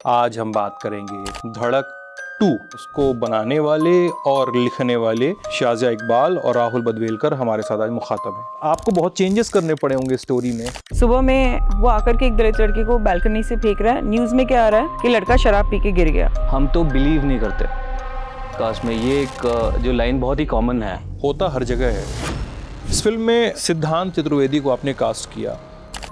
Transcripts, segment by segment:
आज हम बात करेंगे धड़क 2। उसको बनाने वाले और लिखने वाले शाज़िया इकबाल और राहुल बदवेलकर हमारे साथ आज मुखातब हैं। आपको बहुत चेंजेस करने पड़े होंगे स्टोरी में। सुबह में वो आकर के एक दलित लड़की को बालकनी से फेंक रहा है। न्यूज़ में क्या आ रहा है कि लड़का शराब पी के गिर गया। हम तो बिलीव नहीं करते कास्ट में। ये एक जो लाइन बहुत ही कॉमन है, होता हर जगह है। इस फिल्म में सिद्धांत चतुर्वेदी को आपने कास्ट किया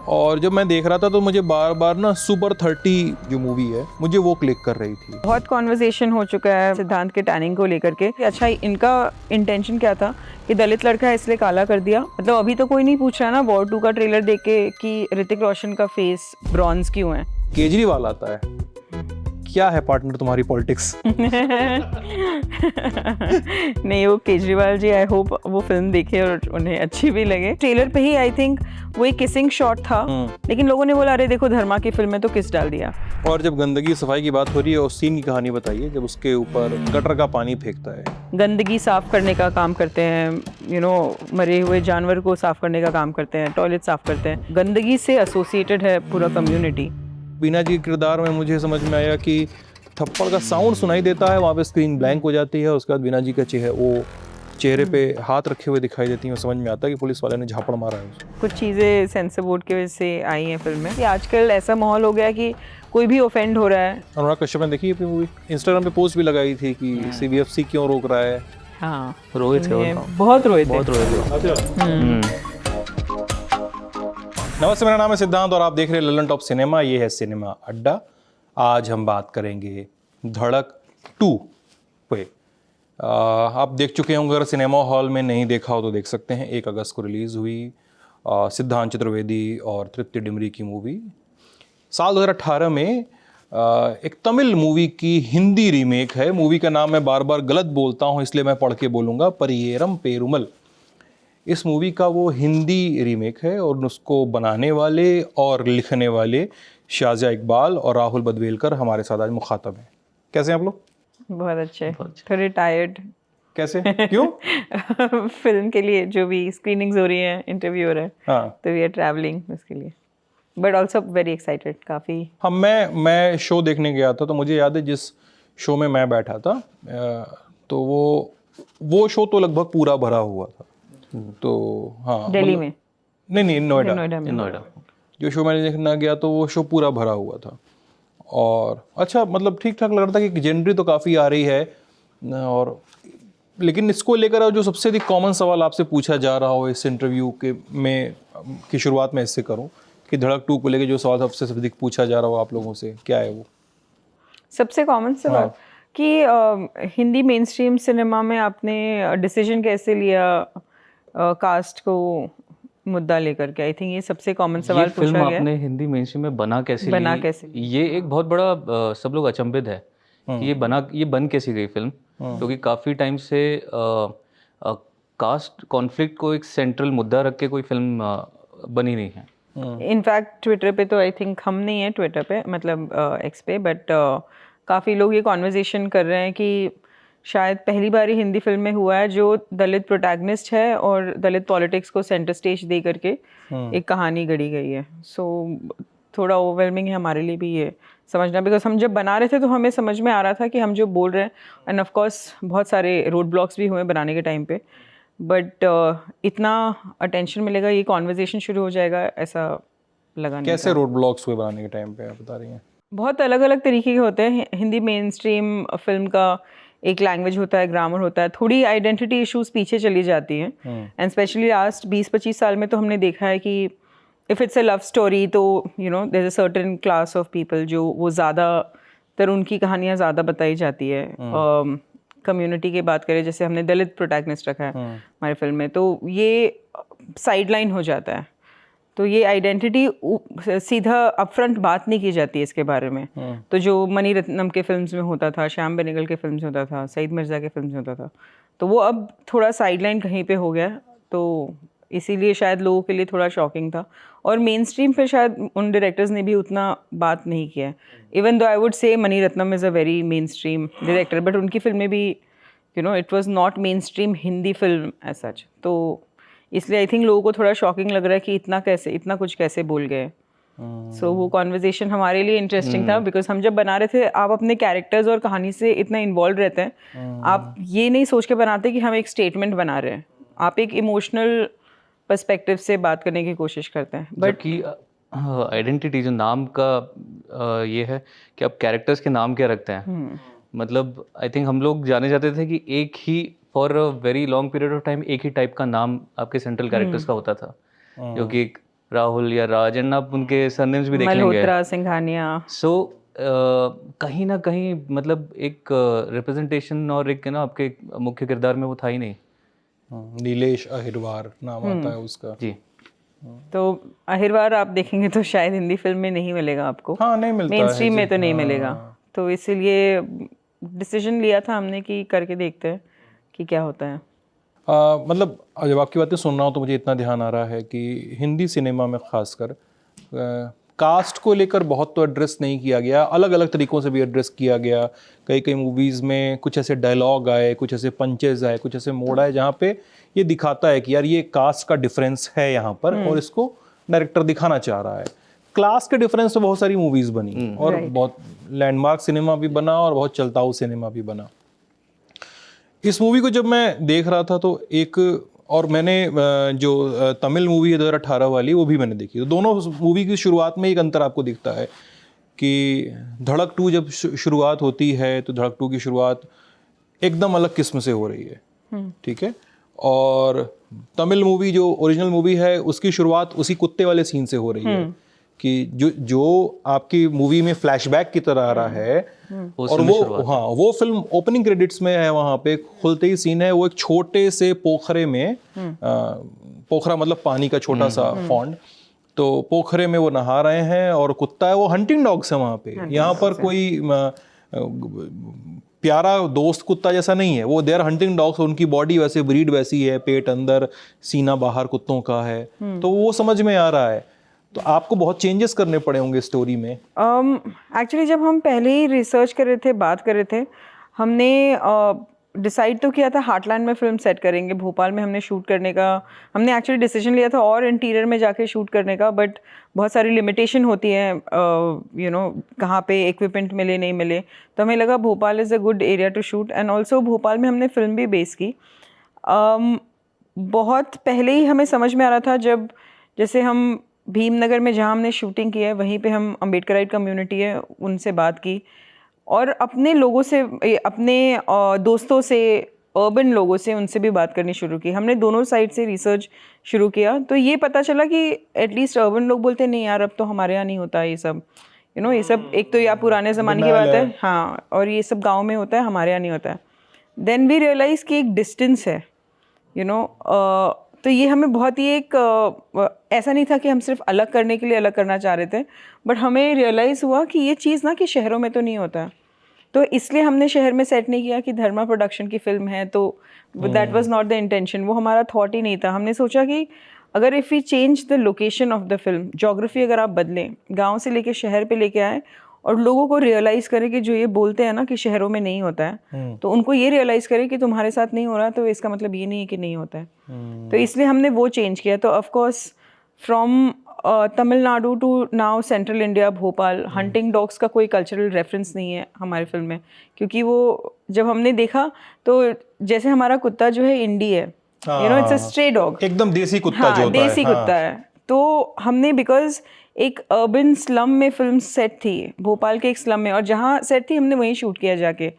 और जब मैं देख रहा था तो मुझे बार बार ना सुपर 30 जो मूवी है मुझे वो क्लिक कर रही थी। बहुत कॉन्वर्सेशन हो चुका है सिद्धांत के टैनिंग को लेकर के। अच्छा, इनका इंटेंशन क्या था कि दलित लड़का है इसलिए काला कर दिया। मतलब अभी तो कोई नहीं पूछ रहा ना वॉर 2 का ट्रेलर देख के कि ऋतिक रोशन का फेस ब्रॉन्ज क्यों है। केजरीवाल आता है, क्या है पार्टनर तुम्हारी पॉलिटिक्स? नहीं, वो केजरीवाल जी आई होप वो फिल्म देखे और उन्हें अच्छी भी लगे। ट्रेलर पे ही आई थिंक वो एक किसिंग शॉट था, लेकिन लोगों ने बोला अरे देखो धर्मा की फिल्म में तो किस डाल दिया। और जब गंदगी सफाई की बात हो रही है उस सीन की कहानी बताइए जब उसके ऊपर गटर का पानी फेंकता है। गंदगी साफ करने का काम करते हैं, मरे हुए जानवर को साफ करने का काम करते हैं, टॉयलेट साफ करते हैं। गंदगी से एसोसिएटेड है पूरा कम्युनिटी। बीना जी के किरदार में मुझे समझ में आया कि थप्पड़ का साउंड सुनाई देता है, वहाँ पे स्क्रीन ब्लैंक हो जाती है, उसके बाद बीना जी का चेहरे पे हाथ रखे हुए दिखाई देती हैं। समझ में आता है कि पुलिस वाले ने झापड़ मारा है उसको। कुछ चीज़ें सेंसर बोर्ड की वजह से आई हैं फिल्म में। आजकल ऐसा माहौल हो गया है कि कोई भी ऑफेंड हो रहा है। अनुराग कश्यप ने देखी अपनी मूवी, इंस्टाग्राम पे पोस्ट भी लगाई थी कि CBFC क्यों रोक रहा है। हाँ, रोहित बहुत रोहित नमस्ते, मेरा नाम है सिद्धांत और आप देख रहे हैं ललन टॉप सिनेमा। ये है सिनेमा अड्डा। आज हम बात करेंगे धड़क 2 पे। आप देख चुके होंगे, अगर सिनेमा हॉल में नहीं देखा हो तो देख सकते हैं। 1 अगस्त को रिलीज़ हुई सिद्धांत चतुर्वेदी और तृप्ति डिमरी की मूवी। साल 2018 में एक तमिल मूवी की हिंदी रीमेक है। मूवी का नाम मैं बार बार गलत बोलता हूँ इसलिए मैं पढ़ के बोलूँगा, परियेरम पेरुमल। इस मूवी का वो हिंदी रीमेक है और उसको बनाने वाले और लिखने वाले शाज़िया इकबाल और राहुल बदवेलकर हमारे साथ आज मुखातब हैं। कैसे हैं आप लोग? बहुत अच्छे, थोड़े टायर्ड। कैसे, क्यों? फिल्म के लिए जो भी स्क्रीनिंग्स हो रही हैं, इंटरव्यू हो रहा है, हाँ, तो वी आर ट्रैवलिंग उसके लिए, बट ऑल्सो वेरी एक्साइटेड काफ़ी। हम मैं शो देखने गया था तो मुझे याद है जिस शो में मैं बैठा था तो वो शो तो लगभग पूरा भरा हुआ था। तो हाँ, दिल्ली में नहीं, नोएडा नोएडा। जो शो मैंने देखना गया तो वो शो पूरा भरा हुआ था और अच्छा, मतलब ठीक ठाक लग रहा था कि जेनरी तो काफ़ी आ रही है। और लेकिन इसको लेकर जो सबसे अधिक कॉमन सवाल आपसे पूछा जा रहा हो इस इंटरव्यू की शुरुआत में इससे करूं कि धड़क 2 को लेकर जो सवाल सबसे अधिक पूछा जा रहा हो आप लोगों से, क्या है वो? सबसे कॉमन सवाल कि हिंदी मेन स्ट्रीम सिनेमा में आपने डिसीजन कैसे लिया कास्ट को मुद्दा लेकर के। आई थिंक ये सबसे कॉमन सवाल पूछा गया। आपने हिंदी मेन स्ट्रीम में बना कैसे ली? ये एक बहुत बड़ा सब लोग अचंभित है कि ये बन कैसी गई फिल्म, क्योंकि काफ़ी टाइम से कास्ट कॉन्फ्लिक्ट को एक सेंट्रल मुद्दा रख के कोई फिल्म बनी नहीं है। इनफैक्ट ट्विटर पे तो आई थिंक हम नहीं है ट्विटर पे, मतलब एक्स पे, बट काफ़ी लोग ये कॉन्वर्जेशन कर रहे हैं कि शायद पहली बार ही हिंदी फिल्म में हुआ है जो दलित प्रोटैगनिस्ट है और दलित पॉलिटिक्स को सेंटर स्टेज दे करके एक कहानी गढ़ी गई है। सो थोड़ा ओवरवेलमिंग है हमारे लिए भी ये समझना, बिकॉज हम जब बना रहे थे तो हमें समझ में आ रहा था कि हम जो बोल रहे हैं, एंड ऑफ कोर्स बहुत सारे रोड ब्लॉक्स भी हुए बनाने के टाइम पे, बट इतना अटेंशन मिलेगा, ये कॉन्वर्जेशन शुरू हो जाएगा, ऐसा लगा नहीं। कैसे रोड ब्लॉक्स हुए बनाने के टाइम पे, आप बता रही हैं? बहुत अलग अलग तरीके के होते हैं। हिंदी मेन स्ट्रीम फिल्म का एक लैंग्वेज होता है, ग्रामर होता है, थोड़ी आइडेंटिटी इश्यूज पीछे चली जाती हैं, एंड स्पेशली लास्ट 20-25 साल में तो हमने देखा है कि if it's a love story तो there is a certain class of people जो वो ज़्यादातर उनकी कहानियाँ ज़्यादा बताई जाती है। कम्युनिटी की बात करें, जैसे हमने दलित प्रोटैगनिस्ट रखा है हमारी फिल्म में, तो ये साइडलाइन हो जाता है। तो ये आइडेंटिटी सीधा अपफ्रंट बात नहीं की जाती है इसके बारे में। तो जो मणि रत्नम के फिल्म्स में होता था, श्याम बेनेगल के फिल्म्स में होता था, सईद मिर्ज़ा के फिल्म्स में होता था, तो वो अब थोड़ा साइडलाइन कहीं पे हो गया, तो इसीलिए शायद लोगों के लिए थोड़ा शॉकिंग था। और मेन स्ट्रीम पे शायद उन डायरेक्टर्स ने भी उतना बात नहीं किया है। Even though I would say Mani Ratnam is a very mainstream director, but उनकी फिल्में भी it was not mainstream Hindi film as such. तो इसलिए आई थिंक लोगों को थोड़ा शॉकिंग लग रहा है कि इतना कुछ कैसे बोल गए। सो वो कॉन्वर्जेशन हमारे लिए इंटरेस्टिंग था, बिकॉज हम जब बना रहे थे, आप अपने कैरेक्टर्स और कहानी से इतना इन्वॉल्व रहते हैं, आप ये नहीं सोच के बनाते कि हम एक स्टेटमेंट बना रहे हैं, आप एक इमोशनल पर्सपेक्टिव से बात करने की कोशिश करते हैं. बट कि आइडेंटिटी जो नाम का ये है कि आप कैरेक्टर्स के नाम क्या रखते हैं. मतलब आई थिंक हम लोग जाने जाते थे कि एक ही for a very long period of time एक ही टाइप का नाम आपके सेंट्रल कैरेक्टर्स का होता था, जो कि राहुल या राज, एंड आप उनके सरनेम्स भी देख लेंगे, मल्होत्रा, सिंघानिया. सो कहीं ना कहीं मतलब एक रिप्रेजेंटेशन और एक ना आपके मुख्य किरदार में वो था ही नहीं. नीलेश अहिरवार नाम आता है उसका. जी. तो अहिरवार आप देखेंगे तो शायद हिंदी फिल्म में नहीं मिलेगा आपको. हाँ, नहीं मिलता मेन है स्ट्रीम में जी. तो नहीं मिलेगा. तो इसीलिए डिसीजन लिया था हमने कि करके देखते हैं कि क्या होता है. मतलब जब आपकी बातें सुन रहा हूँ तो मुझे इतना ध्यान आ रहा है कि हिंदी सिनेमा में खासकर कास्ट को लेकर बहुत तो एड्रेस नहीं किया गया, अलग अलग तरीक़ों से भी एड्रेस किया गया. कई कई मूवीज़ में कुछ ऐसे डायलॉग आए, कुछ ऐसे पंचेज आए, कुछ ऐसे मोड़ आए जहाँ पे ये दिखाता है कि यार ये कास्ट का डिफरेंस है यहाँ पर, और इसको डायरेक्टर दिखाना चाह रहा है. क्लास के डिफरेंस से बहुत सारी मूवीज़ बनी, और बहुत लैंडमार्क सिनेमा भी बना और बहुत चलताऊ सिनेमा भी बना. इस मूवी को जब मैं देख रहा था तो एक, और मैंने जो तमिल मूवी है 2018 वाली, वो भी मैंने देखी. तो दोनों मूवी की शुरुआत में एक अंतर आपको दिखता है कि धड़क 2 जब शुरुआत होती है तो धड़क 2 की शुरुआत एकदम अलग किस्म से हो रही है, ठीक है. और तमिल मूवी जो ओरिजिनल मूवी है उसकी शुरुआत उसी कुत्ते वाले सीन से हो रही है कि जो आपकी मूवी में फ्लैशबैक की तरह आ रहा है. और वो फिल्म ओपनिंग क्रेडिट्स में है, वहाँ पे खुलते ही सीन है, वो एक छोटे से पोखरे में, पोखरा मतलब पानी का छोटा सा पॉन्ड, तो पोखरे में वो नहा रहे हैं और कुत्ता है, वो हंटिंग डॉग्स है वहाँ पे. यहाँ पर कोई प्यारा दोस्त कुत्ता जैसा नहीं है, वो देयर हंटिंग डॉग्स. उनकी बॉडी वैसे, ब्रीड वैसी है, पेट अंदर, सीना बाहर कुत्तों का है, तो वो समझ में आ रहा है. तो आपको बहुत चेंजेस करने पड़े होंगे स्टोरी में. एक्चुअली जब हम पहले ही रिसर्च कर रहे थे, बात कर रहे थे, हमने डिसाइड तो किया था हार्टलैंड में फिल्म सेट करेंगे. भोपाल में हमने शूट करने का हमने एक्चुअली डिसीजन लिया था, और इंटीरियर में जाके शूट करने का, बट बहुत सारी लिमिटेशन होती है, यू नो, कहाँ पे इक्विपमेंट मिले नहीं मिले. तो हमें लगा Bhopal is a good area to shoot. And also Bhopal में हमने फिल्म भी बेस की. बहुत पहले ही हमें समझ में आ रहा था, जब जैसे हम भीमनगर में जहाँ हमने शूटिंग की है वहीं पे हम अम्बेडकराइट कम्युनिटी है उनसे बात की, और अपने लोगों से, अपने दोस्तों से, अर्बन लोगों से, उनसे भी बात करनी शुरू की. हमने दोनों साइड से रिसर्च शुरू किया, तो ये पता चला कि एटलीस्ट अर्बन लोग बोलते नहीं यार अब तो हमारे यहाँ नहीं होता ये सब, यू नो, ये सब एक तो या पुराने ज़माने की बात है, हाँ, और ये सब गाँव में होता है, हमारे यहाँ नहीं होता है. देन वी रियलाइज़ कि एक डिस्टेंस है, यू नो. तो ये हमें बहुत ही एक ऐसा नहीं था कि हम सिर्फ अलग करने के लिए अलग करना चाह रहे थे, बट हमें रियलाइज़ हुआ कि ये चीज़ ना कि शहरों में तो नहीं होता है. तो इसलिए हमने शहर में सेट नहीं किया कि धर्मा प्रोडक्शन की फिल्म है, तो that was not the intention. वो हमारा थॉट ही नहीं था. हमने सोचा कि अगर if we change the location of the film, geography अगर आप बदलें, गाँव से लेके शहर पे लेके आए, और लोगों को रियलाइज़ करें कि जो ये बोलते हैं ना कि शहरों में नहीं होता है, तो उनको ये रियलाइज़ करें कि तुम्हारे साथ नहीं हो रहा, तो इसका मतलब ये नहीं है कि नहीं होता है. तो इसलिए हमने वो चेंज किया. तो of course from Tamil Nadu to now central India, Bhopal, hunting dogs का कोई कल्चरल रेफरेंस नहीं है हमारी फिल्म में, क्योंकि वो जब हमने देखा तो जैसे हमारा कुत्ता जो है इंडी है, you know, it's a stray dog, एकदम देसी कुत्ता जो होता है. देसी कुत्ता है. तो हमने, बिकॉज एक अर्बन स्लम में फिल्म सेट थी, भोपाल के एक स्लम में, और जहाँ सेट थी हमने वहीं शूट किया जाके,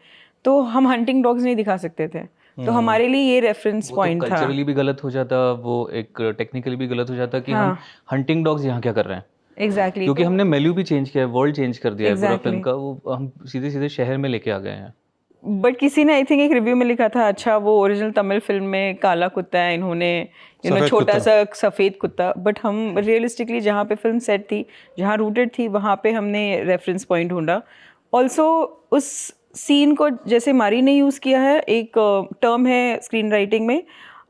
तो हम हंटिंग डॉग्स नहीं दिखा सकते थे. तो हमारे लिए ये रेफरेंस पॉइंट था. कल्चरली भी गलत हो जाता, वो एक टेक्निकली भी गलत हो जाता कि हम हंटिंग डॉग्स यहाँ क्या कर रहे हैं. एग्जैक्टली. क्योंकि हमने मेन्यू भी चेंज किया है, वर्ल्ड चेंज कर दिया है पूरा फिल्म का, वो हम सीधे सीधे शहर में लेके आ गए हैं. बट किसी ने आई थिंक एक रिव्यू में लिखा था, अच्छा वो ओरिजिनल तमिल फिल्म में काला कुत्ता है, इन्होंने, यू नो, छोटा सा सफ़ेद कुत्ता. बट हम रियलिस्टिकली जहाँ पे फिल्म सेट थी, जहाँ रूटेड थी, वहाँ पे हमने रेफरेंस पॉइंट ढूंढा. ऑल्सो उस सीन को जैसे मारी ने यूज़ किया है, एक टर्म है स्क्रीन राइटिंग में,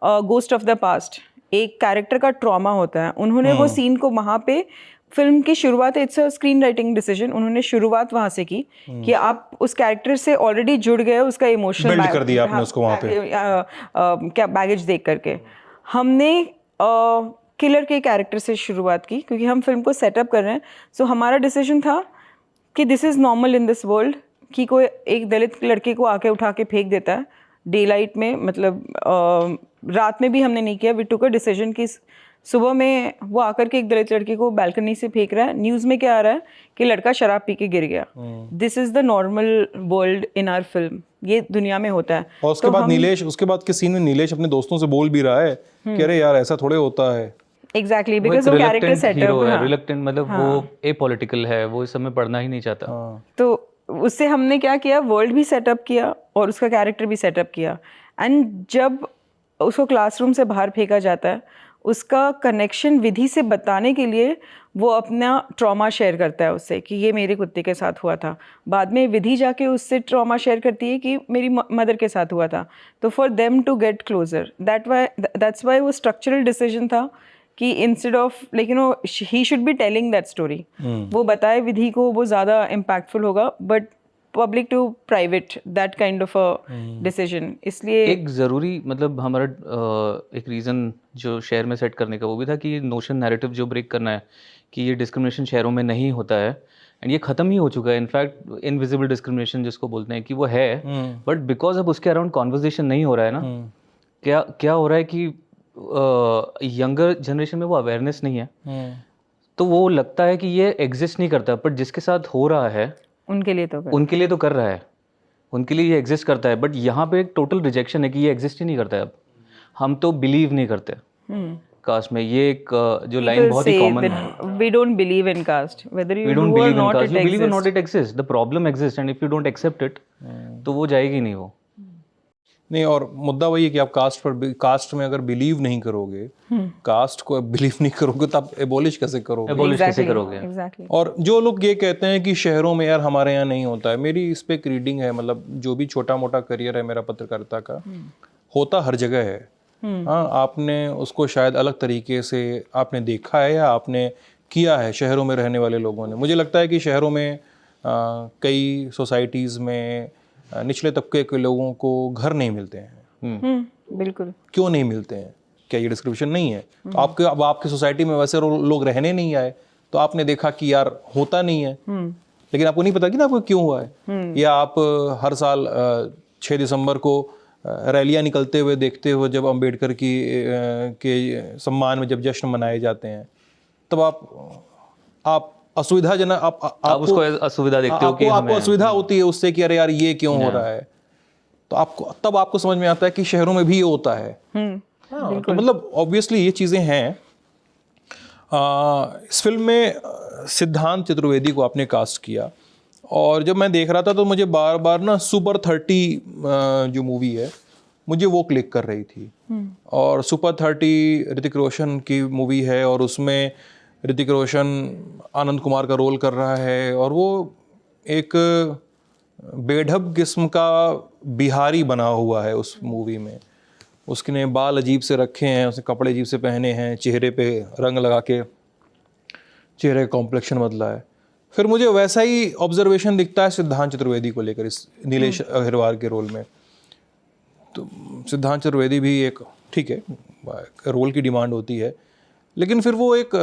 गोस्ट ऑफ द पास्ट. एक कैरेक्टर का ट्रॉमा होता है, उन्होंने वो सीन को वहाँ पे, फिल्म की शुरुआत, it's a screen writing decision, उन्होंने शुरुआत वहाँ से की कि आप उस कैरेक्टर से ऑलरेडी जुड़ गए, उसका इमोशनल बिल्ड कर दिया आपने उसको वहाँ पे, क्या बैगेज देख करके. हमने किलर के कैरेक्टर से शुरुआत की, क्योंकि हम फिल्म को सेटअप कर रहे हैं. सो हमारा डिसीजन था कि this is normal in this world कि कोई एक दलित लड़के को आके उठा के फेंक देता है डे लाइट में, मतलब रात में भी हमने नहीं किया. वी टुक अ डिसीजन कि सुबह में वो आकर के एक दलित लड़के को बालकनी से फेंक रहा है. न्यूज़ में क्या आ रहा है कि लड़का शराब पी के गिर गया. This is the normal world in our film. ये दुनिया में होता है. और उसके बाद नीलेश, उसके बाद के सीन में नीलेश अपने दोस्तों से बोल भी रहा है कि अरे यार ऐसा थोड़े होता है. एग्जैक्टली, बिकॉज वो कैरेक्टर सेटअप है. रिलक्टेंट मतलब वो एपॉलिटिकल है, वो इस समय पढ़ना ही नहीं चाहता. तो उससे हमने क्या किया, वर्ल्ड भी सेटअप किया और उसका कैरेक्टर भी सेटअप किया. एंड जब उसको क्लासरूम से बाहर फेंका जाता है, उसका कनेक्शन विधि से बताने के लिए वो अपना ट्रॉमा शेयर करता है उससे कि ये मेरे कुत्ते के साथ हुआ था. बाद में विधि जाके उससे ट्रॉमा शेयर करती है कि मेरी मदर के साथ हुआ था. तो for them to get closer, that's why वो स्ट्रक्चरल डिसीजन था कि instead of like you know he should be telling that story. वो बताए विधि को, वो ज़्यादा इम्पैक्टफुल होगा. But public to private, that kind of a decision. इसलिए एक ज़रूरी मतलब हमारा एक रीज़न जो शहर में सेट करने का वो भी था कि ये नोशन नैरेटिव जो ब्रेक करना है कि ये डिस्क्रिमिनेशन शहरों में नहीं होता है. एंड ये ख़त्म ही हो चुका है. इनफैक्ट इनविजिबल डिस्क्रिमिनेशन जिसको बोलते हैं कि वो है, बट बिकॉज अब उसके अराउंड कॉन्वर्जेशन नहीं हो रहा है ना. क्या हो रहा है कि यंगर जनरेशन में वो अवेयरनेस नहीं है. तो वो लगता है कि ये एग्जिस्ट नहीं करता, बट जिसके साथ हो रहा है उनके लिए तो कर रहा है, उनके लिए ये एग्जिस्ट करता है. बट यहाँ पे एक टोटल रिजेक्शन है कि ये एग्जिस्ट ही नहीं करता है. अब हम तो बिलीव नहीं करते कास्ट में. ये एक जो लाइन बहुत ही कॉमन है. We don't believe in caste, whether We you don't do और believe in not, caste. It You believe or not, exist. it exists. The problem exists, and if you don't accept it, तो वो जाएगी नहीं वो. नहीं, और मुद्दा वही है कि आप कास्ट में अगर बिलीव नहीं करोगे, कास्ट को बिलीव नहीं करोगे तो आप एबॉलिश कैसे करोगे? Abolish कैसे करोगे? एग्जैक्टली. और जो लोग ये कहते हैं कि शहरों में यार हमारे यहाँ नहीं होता है, मेरी इस पे एक रीडिंग है, मतलब जो भी छोटा मोटा करियर है मेरा पत्रकारिता का, होता हर जगह है. हाँ, आपने उसको शायद अलग तरीके से आपने देखा है या आपने किया है शहरों में रहने वाले लोगों ने. मुझे लगता है कि शहरों में कई सोसाइटीज़ में निचले तबके के लोगों को घर नहीं मिलते हैं. बिल्कुल. क्यों नहीं मिलते हैं? क्या ये डिस्क्रिप्शन नहीं है? तो अब आपकी सोसाइटी में वैसे लोग रहने नहीं आए तो आपने देखा कि यार होता नहीं है, लेकिन आपको नहीं पता कि ना आपको क्यों हुआ है. या आप हर साल 6 दिसंबर को रैलियां निकलते हुए देखते हो जब अम्बेडकर की के सम्मान में जब जश्न मनाए जाते हैं, तब आप असुविधाजनक आप उसको असुविधा देखते हो कि आपको असुविधा होती है उससे कि अरे यार ये क्यों हो रहा है. तो आपको समझ में आता है कि शहरों में भी ये होता है. हाँ, तो मतलब ऑब्वियसली ये चीज़ें हैं. इस फिल्म में सिद्धांत चतुर्वेदी को आपने कास्ट किया, और जब मैं देख रहा था तो मुझे बार बार ना सुपर 30 जो मूवी है मुझे वो क्लिक कर रही थी. और सुपर 30 ऋतिक रोशन की मूवी है और उसमें ऋतिक रोशन आनंद कुमार का रोल कर रहा है, और वो एक बेढब किस्म का बिहारी बना हुआ है उस मूवी में. उसने बाल अजीब से रखे हैं, उसने कपड़े अजीब से पहने हैं, चेहरे पे रंग लगा के चेहरे का कॉम्प्लेक्शन बदला है. फिर मुझे वैसा ही ऑब्जर्वेशन दिखता है सिद्धांत चतुर्वेदी को लेकर इस नीलेश अग्रवाल के रोल में. तो सिद्धांत चतुर्वेदी भी एक ठीक है रोल की डिमांड होती है, लेकिन फिर वो एक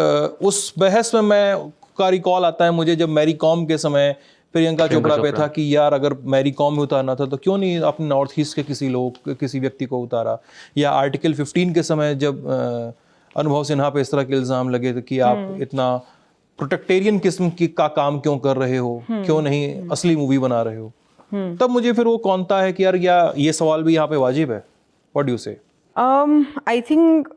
उस बहस में मैं का रिकॉल आता है मुझे जब मैरी कॉम के समय प्रियंका चोपड़ा पे था कि यार अगर मैरी कॉम में उतारना था तो क्यों नहीं अपने नॉर्थ ईस्ट के किसी व्यक्ति को उतारा. या आर्टिकल 15 के समय जब अनुभव सिन्हा पे इस तरह के इल्ज़ाम लगे थे कि आप इतना प्रोटेक्टेरियन किस्म की का काम क्यों कर रहे हो, क्यों नहीं असली मूवी बना रहे हो. तब मुझे फिर वो कौनता है कि यार ये सवाल भी यहाँ पे वाजिब है. व्हाट डू यू से? आई थिंक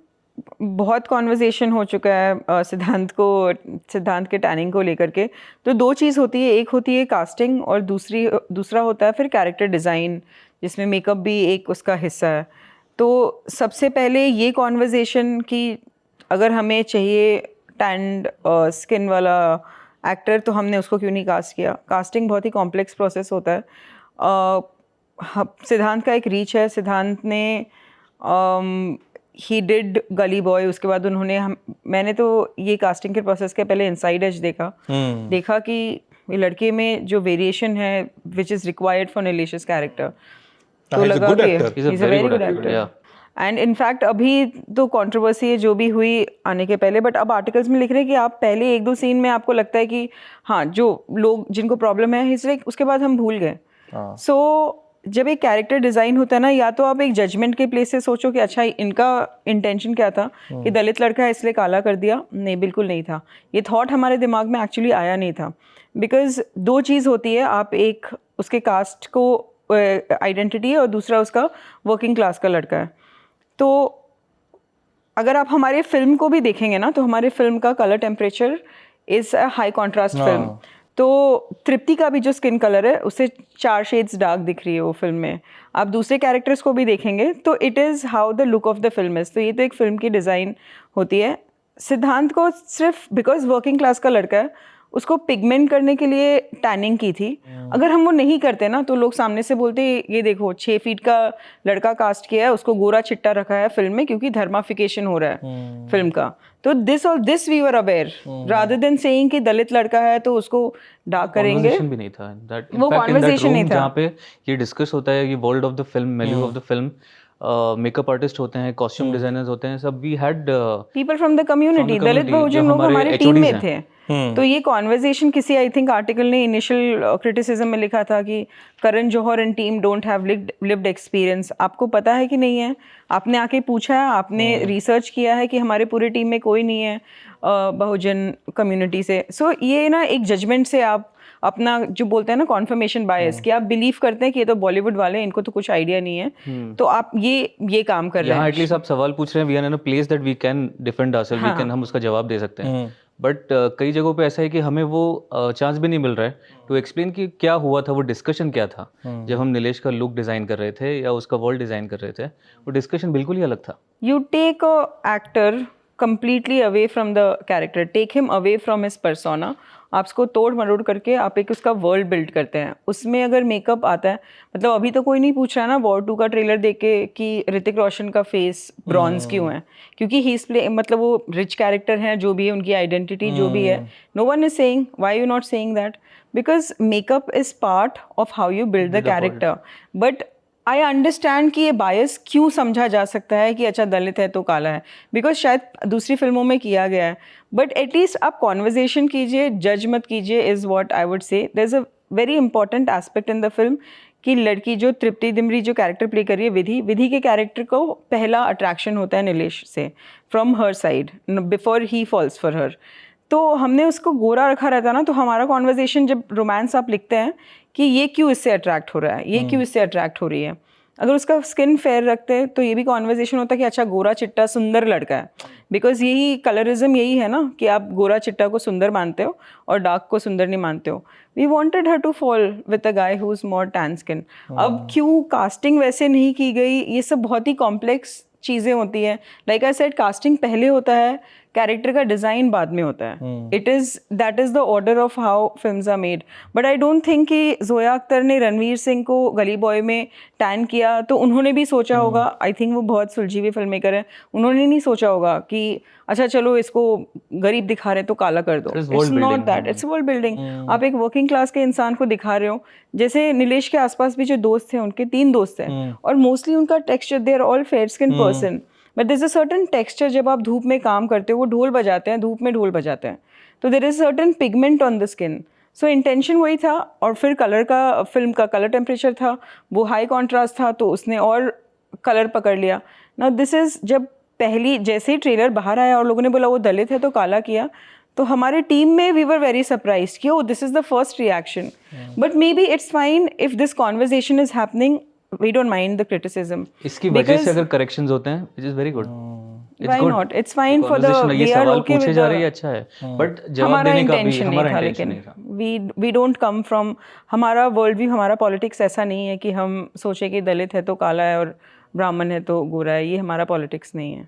बहुत कॉन्वर्जेशन हो चुका है सिद्धांत के टैनिंग को लेकर के. तो दो चीज़ होती है, एक होती है कास्टिंग और दूसरा होता है फिर कैरेक्टर डिज़ाइन, जिसमें मेकअप भी एक उसका हिस्सा है. तो सबसे पहले ये कॉन्वर्जेशन कि अगर हमें चाहिए टैंड स्किन वाला एक्टर तो हमने उसको क्यों नहीं कास्ट किया. कास्टिंग बहुत ही कॉम्प्लेक्स प्रोसेस होता है. सिद्धांत का एक रीच है. सिद्धांत ने ही डिड गली बॉय, उसके बाद मैंने तो ये कास्टिंग के प्रोसेस के पहले इनसाइड एज देखा कि ये लड़के में जो वेरिएशन है विच इज़ रिक्वायर्ड फॉर नीलेश's कैरेक्टर, तो लगा कि he is a very good actor. And in fact अभी तो कंट्रोवर्सी है जो भी हुई आने के पहले, बट अब आर्टिकल्स में लिख रहे हैं कि आप पहले 1-2 सीन में आपको लगता है कि हाँ जो लोग जिनको प्रॉब्लम है इसलिए उसके बाद हम भूल गए. सो जब एक कैरेक्टर डिज़ाइन होता है ना, या तो आप एक जजमेंट के प्लेस से सोचो कि अच्छा इनका इंटेंशन क्या था कि दलित लड़का है इसलिए काला कर दिया. नहीं, बिल्कुल नहीं था. ये थॉट हमारे दिमाग में एक्चुअली आया नहीं था. बिकॉज 2 चीज़ होती है, आप एक उसके कास्ट को आइडेंटिटी है और दूसरा उसका वर्किंग क्लास का लड़का है. तो अगर आप हमारे फिल्म को भी देखेंगे ना, तो हमारे फिल्म का colour temperature is a high contrast film. तो तृप्ति का भी जो स्किन कलर है उससे 4 शेड्स डार्क दिख रही है वो फिल्म में. आप दूसरे कैरेक्टर्स को भी देखेंगे तो it is how the look of the film is. तो ये तो एक फिल्म की डिज़ाइन होती है. सिद्धांत को सिर्फ बिकॉज वर्किंग क्लास का लड़का है उसको पिगमेंट करने के लिए टैनिंग की थी. अगर हम वो नहीं करते ना तो लोग सामने से बोलते ये देखो 6 फीट का लड़का कास्ट किया है, उसको गोरा चिट्टा रखा है फिल्म में क्योंकि धर्माफिकेशन हो रहा है फिल्म का. तो this we were aware rather than saying कि दलित लड़का है तो उसको डार्क करेंगे. भी नहीं था दैट, वो कॉन्वर्सेशन नहीं था जहाँ पे ये डिस्कस होता है, ये world of the film, menu of the film, makeup artist होते हैं, कॉस्ट्यूम डिजाइनर्स होते हैं, सब we had people from the community. Dalit Bahujan लोग हमारे टीम में थे. तो ये कॉन्वर्सेशन किसी आई थिंक आर्टिकल ने इनिशियल क्रिटिसिज्म में लिखा था कि Karan Johar and team don't have lived experience. आपको पता है कि नहीं है? आपने आके पूछा है, आपने रिसर्च किया है कि हमारे पूरे टीम में कोई नहीं है बहुजन कम्युनिटी से. सो ये ना एक जजमेंट से आप अपना जो बोलते हैं ना कॉन्फर्मेशन बायस, कि आप बिलीव करते हैं कि ये तो बॉलीवुड वाले हैं, इनको तो कुछ आइडिया नहीं है, तो आप ये काम कर रहे हैं. एटलीस्ट आप सवाल पूछ रहे हैं, we are in a place that we can defend ourselves, we can, हम उसका जवाब दे सकते हैं. बट कई जगहों पे ऐसा है कि हमें वो चांस भी नहीं मिल रहा है टू एक्सप्लेन कि क्या हुआ था, वो डिस्कशन क्या था. जब हम नीलेश का लुक डिज़ाइन कर रहे थे या उसका वर्ल्ड डिज़ाइन कर रहे थे, वो डिस्कशन बिल्कुल ही अलग था. You take a actor completely away from the character, take him away from his persona. आप उसको तोड़ मरोड़ करके आप एक उसका वर्ल्ड बिल्ड करते हैं. उसमें अगर मेकअप आता है, मतलब अभी तो कोई नहीं पूछ रहा है ना वॉर 2 का ट्रेलर देख के कि ऋतिक रोशन का फेस ब्रॉन्ज क्यों है, क्योंकि ही इज प्ले, मतलब वो रिच कैरेक्टर हैं, जो भी है उनकी आइडेंटिटी जो भी है. No one is saying, why you not saying that? Because makeup is part of how you build the character. But I understand कि ये बायस क्यों समझा जा सकता है कि अच्छा दलित है तो काला है, बिकॉज शायद दूसरी फिल्मों में किया गया है. बट एटलीस्ट आप कॉन्वर्जेशन कीजिए, जज मत कीजिए, is what I would say. There is a very important aspect in the film कि लड़की जो तृप्ति दिमरी जो कैरेक्टर प्ले कर रही है, विधि के कैरेक्टर को पहला अट्रैक्शन होता है नीलेश से, from her side, before he falls for her. तो हमने उसको गोरा रखा रहता ना, तो हमारा कॉन्वर्जेशन जब रोमांस आप लिखते हैं कि ये क्यों इससे अट्रैक्ट हो रहा है, ये क्यों इससे अट्रैक्ट हो रही है. अगर उसका स्किन फेयर रखते हैं तो ये भी कॉन्वर्जेशन होता है कि अच्छा गोरा चिट्टा सुंदर लड़का है. बिकॉज यही कलरिज्म यही है ना कि आप गोरा चिट्टा को सुंदर मानते हो और डार्क को सुंदर नहीं मानते हो. We wanted her to fall with a guy who is more tan skin. अब क्यों कास्टिंग वैसे नहीं की गई, ये सब बहुत ही कॉम्प्लेक्स चीज़ें होती हैं. लाइक आई सेड, कास्टिंग पहले होता है, कैरेक्टर का डिज़ाइन बाद में होता है. That is the order of how films are made. But I don't think कि जोया अख्तर ने रणवीर सिंह को गली बॉय में टैन किया तो उन्होंने भी सोचा होगा. आई थिंक वो बहुत सुलझी हुई फिल्म मेकर है, उन्होंने नहीं सोचा होगा कि अच्छा चलो इसको गरीब दिखा रहे तो काला कर दो. It's not that, it's world building. आप एक वर्किंग क्लास के इंसान को दिखा रहे हो. जैसे नीलेश के आसपास भी जो दोस्त थे, उनके 3 दोस्त हैं और मोस्टली उनका texture, they are all fair skin person, but there is a certain texture. जब आप धूप में काम करते हो, वो ढोल बजाते हैं, धूप में ढोल बजाते हैं, तो there is certain pigment on the skin. So intention वही था. और फिर कलर का, फिल्म का कलर टेम्परेचर था वो हाई कॉन्ट्रास्ट था, तो उसने और कलर पकड़ लिया. नाउ दिस इज, जब पहली जैसे ही ट्रेलर बाहर आया और लोगों ने बोला वो दलित है तो काला किया, तो हमारे टीम में वी वर वेरी सरप्राइज कि oh this is the first reaction. But maybe it's fine if this conversation is happening, we don't mind the criticism. इसकी वजह से अगर करेक्शंस होते हैं, which is very good. Why not? It's fine for the, ये we are सवाल okay पूछे with जा the, रही है, अच्छा है, बट जवाब हमारा देने का भी इंटेंशन नहीं था. लेकिन we don't come from, हमारा वर्ल्ड व्यू, हमारा पॉलिटिक्स ऐसा नहीं है कि हम सोचे कि दलित है तो काला है और ब्राह्मण है तो गोरा है. ये हमारा पॉलिटिक्स नहीं है.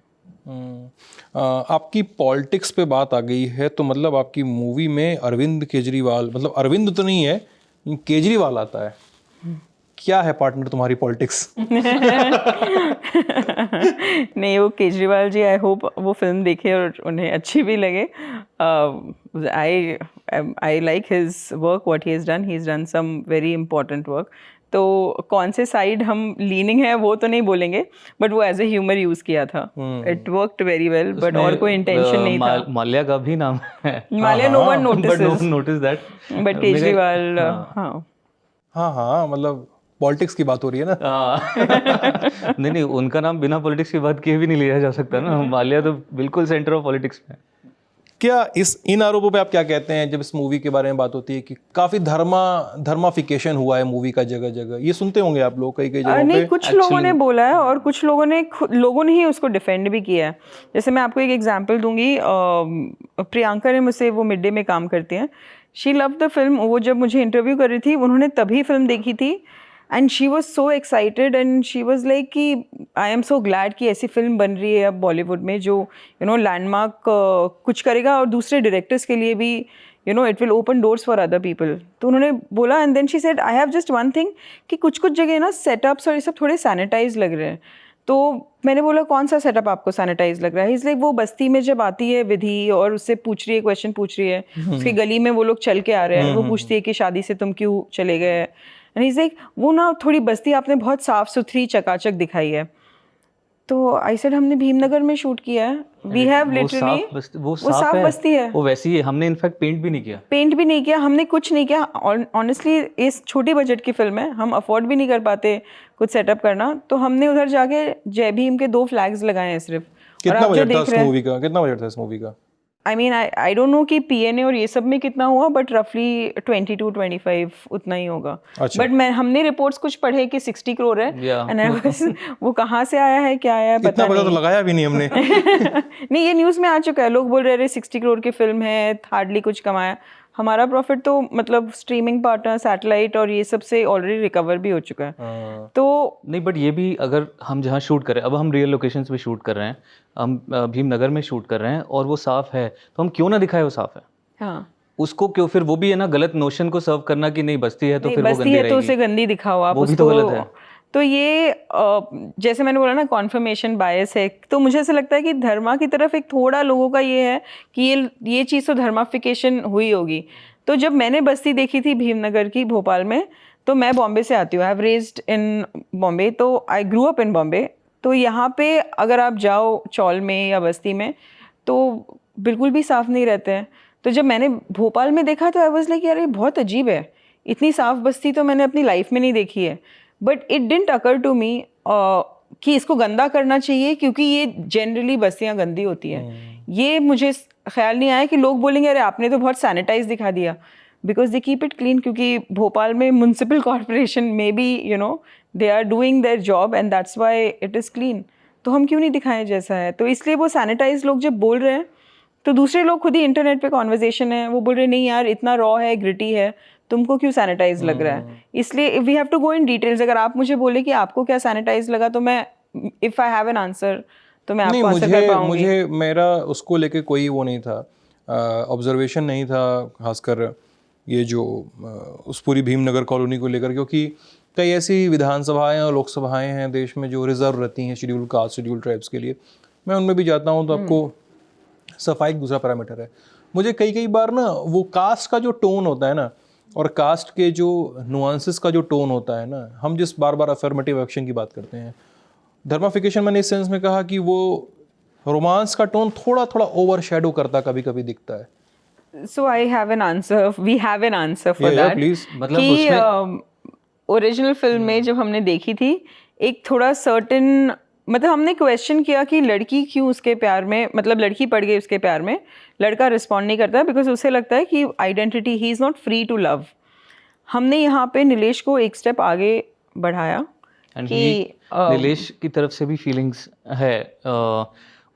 आपकी पॉलिटिक्स पे बात आ गई है तो मतलब आपकी मूवी में अरविंद केजरीवाल, मतलब अरविंद तो नहीं है, केजरीवाल आता है. क्या है पार्टनर तुम्हारी पॉलिटिक्स? नहीं, वो केजरीवाल जी, आई होप वो फिल्म देखे और उन्हें अच्छी भी लगे. I like his work, what he has done. He has done some very important work. तो कौन से साइड हम लीनिंग है वो तो नहीं बोलेंगे, बट वो एज ए ह्यूमर यूज़ किया था. It worked very well, but और कोई इंटेंशन नहीं था. माल्या का भी नाम है, Mallya no one but no notices, notice that. But Kejriwal हाँ. हाँ मतलब पॉलिटिक्स की बात हो रही है ना. नहीं नहीं, उनका नाम बिना पॉलिटिक्स की बात किए भी नहीं लिया जा सकता ना. माल्या तो बिल्कुल सेंटर ऑफ पॉलिटिक्स में. क्या इन आरोपों पे आप क्या कहते हैं जब इस मूवी के बारे में बात होती है कि काफी धर्माफिकेशन हुआ है मूवी का जगह जगह, ये सुनते होंगे आप लोग कई जगहों नहीं, पे? कुछ लोगों ने बोला है और कुछ लोगों ने ही उसको डिफेंड भी किया है. जैसे मैं आपको एक एग्जांपल दूंगी. प्रियंका ने मुझसे, वो मिड डे में काम करती हैं, शी लव द फिल्म. वो जब मुझे इंटरव्यू कर रही थी, उन्होंने तभी फिल्म देखी थी and she was so excited and she was like कि आई एम सो ग्लैड कि ऐसी फिल्म बन रही है अब बॉलीवुड में जो लैंडमार्क कुछ करेगा और दूसरे डायरेक्टर्स के लिए भी it will open doors for other people. तो उन्होंने बोला and then she said I have just one thing कि कुछ जगह ना सेटअप्स और ये सब थोड़े सैनिटाइज लग रहे हैं. तो मैंने बोला कौन सा सेटअप आपको सैनिटाइज लग रहा है? इसलिए वो बस्ती में जब आती है विधि और उससे पूछ रही है, क्वेश्चन पूछ रही है, उसकी गली में वो लोग चल के आ रहे हैं, वो पूछती है कि शादी से तुम क्यों चले गए. एंड इज लाइक वो ना थोड़ी बस्ती आपने बहुत साफ सुथरी चकाचक दिखाई है. तो आई सेड हमने भीमनगर में शूट किया है, वी हैव लिटरली, वो साफ बस्ती है, वो वैसी है. हमने इनफैक्ट पेंट भी नहीं किया, हमने कुछ नहीं किया. ऑनेस्टली इस छोटी बजट की फिल्म है, हम अफोर्ड भी नहीं कर पाते कुछ सेटअप करना. तो हमने उधर जाके जय भीम के 2 फ्लैग्स लगाए हैं सिर्फ. कितना बजट था इस मूवी का? I mean I don't know कि पीएनए और ये सब में कितना हुआ, बट रफली 22-25 उतना ही होगा. अच्छा. बट हमने रिपोर्ट्स कुछ पढ़े कि 60 करोड़ है. एंड वो कहाँ से आया है, क्या आया है, पता नहीं. तो लगाया भी नहीं हमने. नहीं, ये न्यूज़ में आ चुका है, लोग बोल रहे 60 करोड़ की फिल्म है, हार्डली कुछ कमाया. हमारा प्रॉफिट तो मतलब स्ट्रीमिंग पार्टनर, सैटेलाइट और ये सब से ऑलरेडी रिकवर भी हो चुका है. तो नहीं, बट ये भी अगर हम जहाँ शूट कर रहे हैं, अब हम रियल लोकेशंस पे शूट कर रहे हैं, हम भीमनगर में शूट कर रहे हैं और वो साफ है, तो हम क्यों ना दिखाए वो साफ है. हाँ, उसको क्यों फिर वो भी है ना गलत नोशन को सर्व करना कि नहीं बस्ती है तो फिर वो बस्ती गंदी है तो रहेगी. उसे गंदी दिखाओ आप, वो भी तो उसको गलत है. तो ये जैसे मैंने बोला ना, कॉन्फर्मेशन बायस है. तो मुझे ऐसा लगता है कि धर्मा की तरफ एक थोड़ा लोगों का ये है कि ये चीज़ तो धर्माफिकेशन हुई होगी. तो जब मैंने बस्ती देखी थी भीमनगर की भोपाल में, तो मैं बॉम्बे से आती हूँ, I have raised in Bombay, तो आई ग्रू अप इन बॉम्बे. तो यहाँ पे अगर आप जाओ चौल में या बस्ती में तो बिल्कुल भी साफ़ नहीं रहते हैं. तो जब मैंने भोपाल में देखा तो आई वाज लाइक यार ये बहुत अजीब है, इतनी साफ़ बस्ती तो मैंने अपनी लाइफ में नहीं देखी है. But it didn't occur to me कि इसको गंदा करना चाहिए क्योंकि ये जनरली बस्तियाँ गंदी होती हैं. ये मुझे ख्याल नहीं आया कि लोग बोलेंगे अरे आपने तो बहुत सैनिटाइज दिखा दिया, because they keep it clean. क्योंकि भोपाल में म्यूनसिपल कॉरपोरेशन में भी they are doing their job and that's why it is clean. तो हम क्यों नहीं दिखाएं जैसा है. तो इसलिए वो सैनिटाइज लोग जब बोल रहे हैं तो दूसरे लोग खुद ही इंटरनेट पे कॉन्वर्जेशन है, वो बोल रहे नहीं यार इतना रॉ है, ग्रिटी है, तुमको क्यों सैनिटाइज लग रहा है. इसलिए we have to go in details. अगर आप मुझे बोले कि आपको क्या सैनिटाइज लगा तो मैं, if I have an answer तो मैं आपको आंसर कर पाऊंगी. मुझे मेरा उसको लेके कोई वो नहीं था, ऑब्जर्वेशन नहीं था, खासकर ये जो उस पूरी भीमनगर कॉलोनी को लेकर, क्योंकि कई ऐसी विधानसभाएं और लोकसभाएं हैं देश में जो रिजर्व रहती हैं शेड्यूल कास्ट, शेड्यूल ट्राइब्स के लिए. मैं उनमें भी जाता हूँ तो आपको सफाई दूसरा पैरामीटर है. मुझे कई बार ना वो कास्ट का जो टोन होता है ना, और कास्ट के जो नुआंसेस का जो टोन होता है ना, हम जिस बार अफर्मेटिव एक्शन की बात करते हैं, धर्माफिकेशन मैंने इस सेंस में कहा कि वो रोमांस का टोन थोड़ा ओवर शेडो करता कभी कभी दिखता है. So I have an answer. We have an answer for that. Please. मतलब कि ओरिजिनल फिल्म में जब हमने देखी थी, एक थोड़ा सर्टेन, मतलब हमने क्वेश्चन किया कि लड़की क्यों उसके प्यार में, मतलब लड़की पड़ गई उसके प्यार में, लड़का रिस्पॉन्ड नहीं करता बिकॉज उसे लगता है कि identity, he is not free to love. हमने यहाँ पे नीलेश को एक स्टेप आगे बढ़ाया कि नीलेश की तरफ से भी फीलिंग्स है.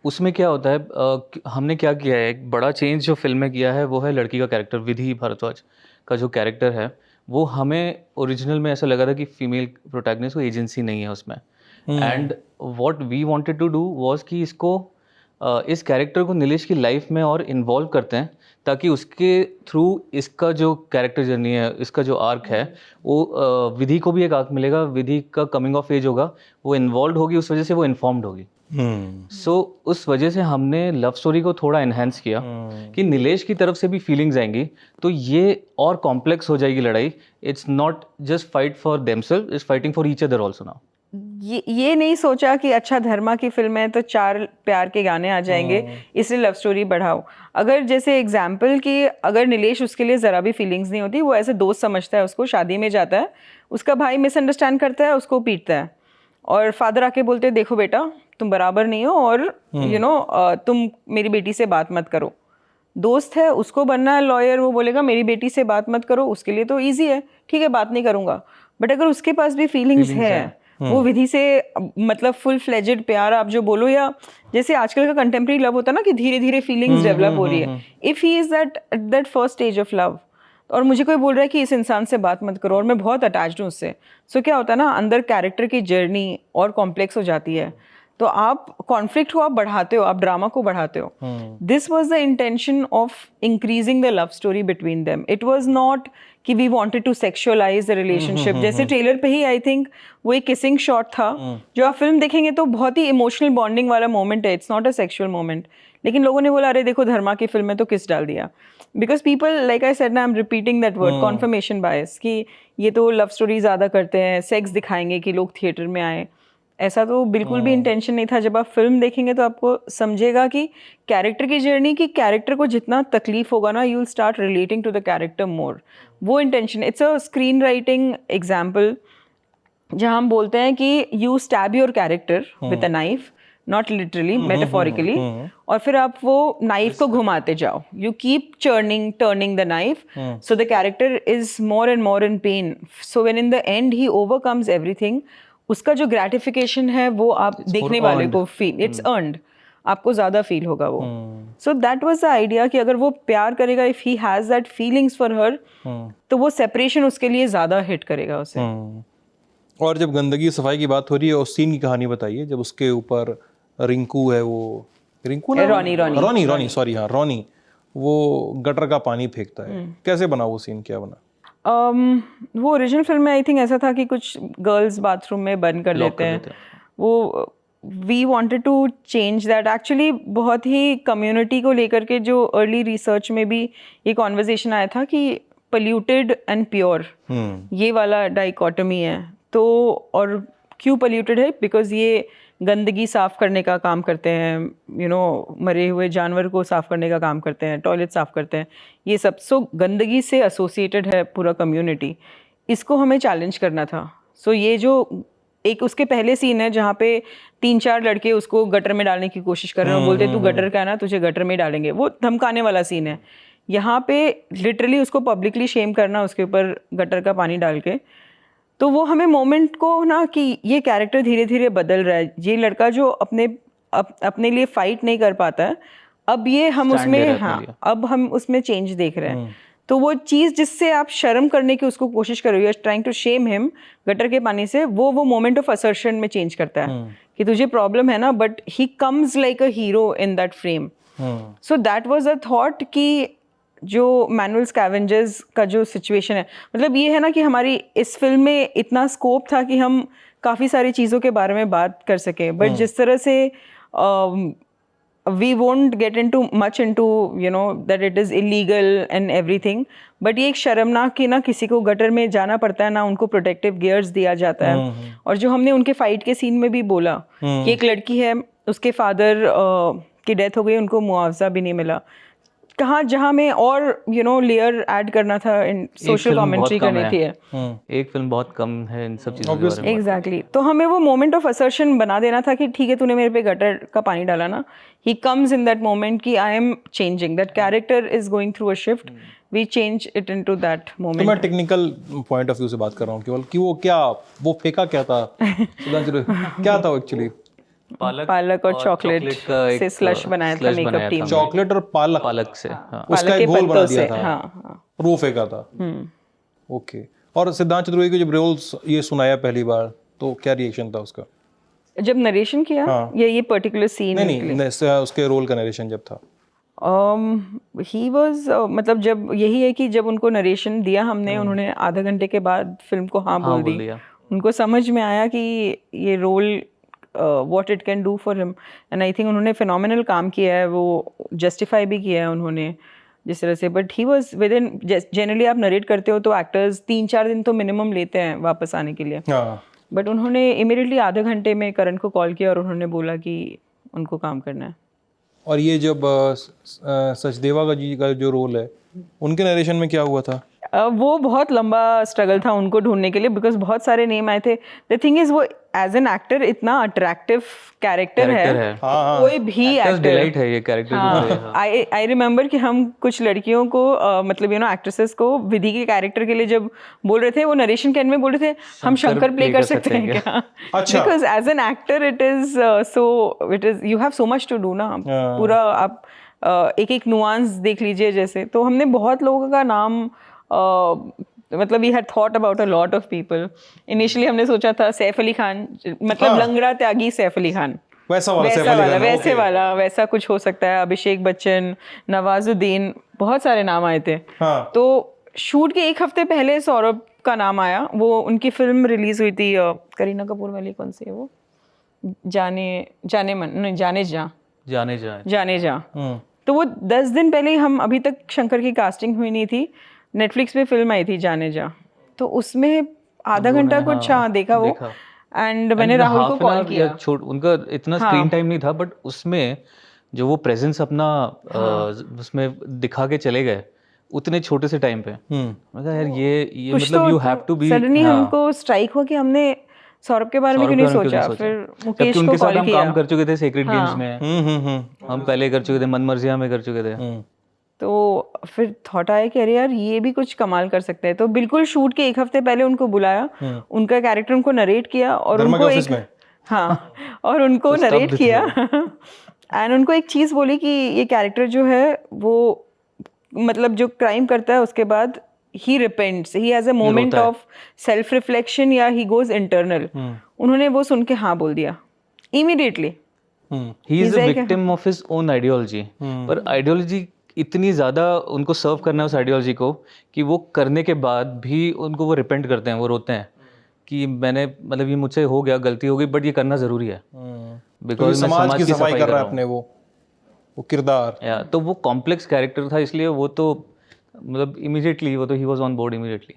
उसमें क्या होता है, हमने क्या किया है, एक बड़ा चेंज जो फिल्म में किया है वो है लड़की का कैरेक्टर. विधि भारद्वाज का जो कैरेक्टर है वो हमें ओरिजिनल में ऐसा लगा था कि फीमेल प्रोटैगनिस्ट को एजेंसी नहीं है उसमें. And what we wanted to do was कि इसको इस कैरेक्टर को नीलेश की लाइफ में और इन्वॉल्व करते हैं ताकि उसके थ्रू इसका जो कैरेक्टर जर्नी है, इसका जो आर्क है, वो विधि को भी एक आर्क मिलेगा. विधि का कमिंग ऑफ एज होगा, वो इन्वॉल्व होगी, उस वजह से वो इन्फॉर्म्ड होगी. सो उस वजह से हमने लव स्टोरी को थोड़ा एनहेंस किया कि नीलेश की तरफ से भी फीलिंग्स आएंगी तो ये और कॉम्प्लेक्स हो जाएगी लड़ाई. It's not just fight for themselves, it's fighting for each other also now. ये नहीं सोचा कि अच्छा धर्मा की फिल्म है तो 4 प्यार के गाने आ जाएंगे इसलिए लव स्टोरी बढ़ाओ. अगर जैसे एग्जाम्पल कि अगर नीलेश उसके लिए ज़रा भी फीलिंग्स नहीं होती, वो ऐसे दोस्त समझता है उसको, शादी में जाता है, उसका भाई मिसअंडरस्टैंड करता है, उसको पीटता है और फादर आके बोलते हैं देखो बेटा तुम बराबर नहीं हो और तुम मेरी बेटी से बात मत करो. दोस्त है, उसको बनना है लॉयर, वो बोलेगा मेरी बेटी से बात मत करो, उसके लिए तो ईजी है, ठीक है बात नहीं करूँगा. बट अगर उसके पास भी फीलिंग्स है, वो विधि से मतलब फुल फ्लेजेड प्यार आप जो बोलो, या जैसे आजकल का कंटेम्प्रेरी लव होता है ना कि धीरे धीरे फीलिंग्स डेवलप हो रही है. If he is that first stage of love और मुझे कोई बोल रहा है कि इस इंसान से बात मत करो और मैं बहुत अटैच्ड हूँ उससे, सो क्या होता है ना अंदर कैरेक्टर की जर्नी और कॉम्प्लेक्स हो जाती है. तो आप कॉन्फ्लिक्ट को आप बढ़ाते हो, आप ड्रामा को बढ़ाते हो. This was the intention of increasing the love story between them. It was not कि we wanted to sexualize the relationship. जैसे ट्रेलर पे ही आई थिंक वो एक किसिंग शॉट था, जो आप फिल्म देखेंगे तो बहुत ही इमोशनल बॉन्डिंग वाला मोमेंट है, it's not a sexual moment. लेकिन लोगों ने बोला अरे देखो धर्मा की फिल्म में तो किस डाल दिया. Because people like I said ना, I am repeating that word, confirmation bias, कि ये तो लव स्टोरी ज़्यादा करते हैं, सेक्स दिखाएंगे कि लोग थिएटर में आए. ऐसा तो बिल्कुल भी इंटेंशन नहीं था. जब आप फिल्म देखेंगे तो आपको समझेगा कि कैरेक्टर की जर्नी, की कैरेक्टर को जितना तकलीफ होगा ना, you will start relating to the character more. वो intention. It's a screen writing example जहाँ हम बोलते हैं कि you stab your character with a knife, not literally, metaphorically, और फिर आप वो नाइफ को घुमाते जाओ. You keep turning the knife so the character is more and more in pain. So when in the end he overcomes everything, उसका जो gratification है वो आप देखने वाले को फील, इट्स अर्नड, आपको ज़्यादा फील होगा वो. सो दैट वाज द आइडिया कि अगर वो प्यार करेगा, if he has that feelings for her, तो वो सेपरेशन उसके लिए ज़्यादा हिट करेगा उसे. और जब गंदगी सफाई की बात हो रही है, उस सीन की कहानी बताइए जब उसके ऊपर रिंकू है, वो रिंकू ना, रॉनी सॉरी, हाँ रॉनी, वो गटर का पानी फेंकता है. कैसे बना वो सीन, क्या बना? वो ओरिजिनल फिल्म में आई थिंक ऐसा था कि कुछ गर्ल्स बाथरूम में बंद कर देते हैं. वो we wanted to change that. Actually बहुत ही कम्युनिटी को लेकर के जो अर्ली रिसर्च में भी ये कॉन्वर्जेशन आया था कि पोल्यूटेड एंड प्योर, ये वाला डाइकोटमी है. तो और क्यों पोल्यूटेड है? बिकॉज ये गंदगी साफ़ करने का काम करते हैं, मरे हुए जानवर को साफ़ करने का काम करते हैं, टॉयलेट साफ़ करते हैं, ये सब. सो गंदगी से एसोसिएटेड है पूरा कम्युनिटी. इसको हमें चैलेंज करना था. सो ये जो एक उसके पहले सीन है जहाँ पे 3-4 लड़के उसको गटर में डालने की कोशिश कर रहे हैं, बोलते तू गटर का है ना, तुझे गटर में डालेंगे, वो धमकाने वाला सीन है. यहाँ पे लिटरली उसको पब्लिकली शेम करना उसके ऊपर गटर का पानी डाल के. तो वो हमें मोमेंट को ना कि ये कैरेक्टर धीरे धीरे बदल रहा है, ये लड़का जो अपने लिए फाइट नहीं कर पाता है, अब ये हम उसमें, हाँ अब हम उसमें चेंज देख रहे हैं. तो वो चीज़ जिससे आप शर्म करने की उसको कोशिश कर रहे हो, trying to shame him gutter के पानी से, वो मोमेंट ऑफ असर्शन में चेंज करता है कि तुझे प्रॉब्लम है ना, but he comes like a hero in that frame. So that was a thought कि जो मैनुअल स्कैवेंजर्स का जो सिचुएशन है, मतलब ये है ना कि हमारी इस फिल्म में इतना स्कोप था कि हम काफ़ी सारी चीज़ों के बारे में बात कर सकें. बट जिस तरह से we won't get into much into that it is illegal and everything, but ये एक शर्मनाक कि ना किसी को गटर में जाना पड़ता है, ना उनको प्रोटेक्टिव गियर्स दिया जाता है. और जो हमने उनके फाइट के सीन में भी बोला कि एक लड़की है, उसके फादर की डेथ हो गई, उनको मुआवजा भी नहीं मिला. कहाँ जहाँ में और लेयर ऐड करना था, इन सोशल कमेंट्री करनी थी. एक फिल्म बहुत कम है इन सब चीज़ों के बारे में. एग्जैक्टली. तो हमें वो मोमेंट ऑफ असर्शन बना देना था कि ठीक है तूने मेरे पे गटर का पानी डाला ना, he comes in that moment कि I am changing, that character is going through a shift, we change it into that moment. तो मैं टेक्निकल पॉइंट ऑफ व्यू से बात कर रहा हूँ केवल कि वो फेंका क्या था, क्या था एक्चुअली? पालक और चॉकलेट से स्लश बनाया था मेकअप टीम. चॉकलेट और पालक से, हाँ. उसका एक घोल बना दिया था. हाँ. वो फेंका था. ओके. और सिद्धांत चतुर्वेदी को जब रोल्स ये सुनाया पहली बार तो क्या रिएक्शन था उसका जब नरेशन किया? हाँ. ये पर्टिकुलर सीन नहीं, उसके रोल का नरेशन जब था. ही वाज मतलब जब यही है कि जब उनको नरेशन दिया हमने, उन्होंने आधा घंटे के बाद फिल्म को हाँ बोल दिया. उनको समझ में आया कि ये role what it can do for him, and I think उन्होंने फिनोमिनल काम किया है, वो जस्टिफाई भी किया है उन्होंने जिस तरह से. But he was with in, generally आप नरेट करते हो तो एक्टर्स 3-4 दिन तो मिनिमम लेते हैं वापस आने के लिए, हाँ. बट उन्होंने इमीडिएटली आधे घंटे में करण को कॉल किया और उन्होंने बोला कि उनको काम करना है. और ये जब सचदेवा जी का जो रोल है, उनके नरेशन में क्या हुआ था? वो बहुत लंबा स्ट्रगल था उनको ढूंढने के लिए, बिकॉज बहुत सारे नेम आए थे. द थिंग इज वो एज एन एक्टर इतना अट्रैक्टिव कैरेक्टर है, कोई भी एक्टर डिलाइट है ये कैरेक्टर. आई रिमेम्बर कि हम कुछ लड़कियों को मतलब यू नो एक्ट्रेसेस को विधि के कैरेक्टर के लिए जब बोल रहे थे, वो नरेशन के एंड में बोल रहे थे हम शंकर प्ले कर सकते हैं क्या, because as an actor it is you have so much to do ना. पूरा आप एक एक नुआंस देख लीजिए जैसे. तो हमने बहुत लोगों का नाम मतलब we had thought about a lot of people. Initially हमने सोचा था सैफ अली खान, मतलब लंगड़ा त्यागी सैफ अली खान, वैसा कुछ हो सकता है. अभिषेक बच्चन, नवाजुद्दीन, बहुत सारे नाम आए थे. तो शूट के एक हफ्ते पहले सौरभ का नाम आया. वो उनकी फिल्म रिलीज हुई थी करीना कपूर वाली, कौन सी है वो, जाने जा. तो वो 10 दिन पहले, हम अभी तक शंकर की कास्टिंग हुई नहीं थी, नेटफ्लिक्स पे फिल्म आई थी जाने जा, तो उसमें आधा घंटा कुछ देखा वो. एंड मैंने राहुल को कॉल किया. उनका इतना स्क्रीन टाइम नहीं था, बट उसमें जो वो प्रेजेंस अपना उसमें दिखा के चले गए उतने छोटे से टाइम पे. मैं कहा यार ये मतलब you have to be. Suddenly हमको स्ट्राइक हुआ कि हमने सौरभ के बारे में क्यों नहीं सोचा. फिर मुकेश को कॉल किया. काम कर चुके थे सेक्रेट गेम्स में, हम पहले कर चुके थे, मन मर्जिया में कर चुके थे. तो फिर थॉट आया कि अरे यार ये भी कुछ कमाल कर सकते हैं. तो बिल्कुल शूट के एक हफ्ते पहले उनको बुलाया, उनका कैरेक्टर उनको नरेट किया और उनको और उनको नरेट किया एंड उनको एक चीज़ बोली कि ये कैरेक्टर जो है वो मतलब जो क्राइम करता है उसके बाद he repents, he has a moment of self reflection या he goes internal. उन्होंने वो सुन के हाँ बोल दिया immediately. He is a victim of his own ideology. पर ideology इतनी ज़्यादा उनको सर्व करना है उस आइडियोलॉजी को कि वो करने के बाद भी उनको वो रिपेंट करते हैं, वो रोते हैं कि मैंने मतलब ये मुझसे हो गया, गलती हो गई, बट ये करना ज़रूरी है बिकॉज तो समाज की सफाई कर रहा है अपने वो किरदार. तो वो कॉम्प्लेक्स कैरेक्टर था, इसलिए वो तो मतलब इमीडिएटली वो तो he was on board immediately.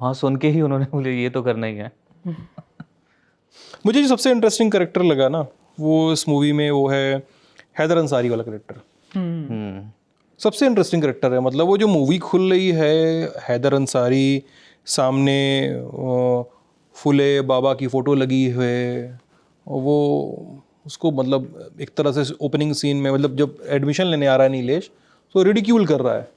वहाँ सुन के ही उन्होंने बोले ये तो करना ही है. मुझे जो सबसे इंटरेस्टिंग कैरेक्टर लगा ना वो इस मूवी में वो है हैदर अंसारी वाला कैरेक्टर. सबसे इंटरेस्टिंग कैरेक्टर है. मतलब वो जो मूवी खुल रही है, हैदर अंसारी सामने फुले बाबा की फ़ोटो लगी है, वो उसको मतलब एक तरह से ओपनिंग सीन में मतलब जब एडमिशन लेने आ रहा है नीलेश तो रिडिक्यूल कर रहा है,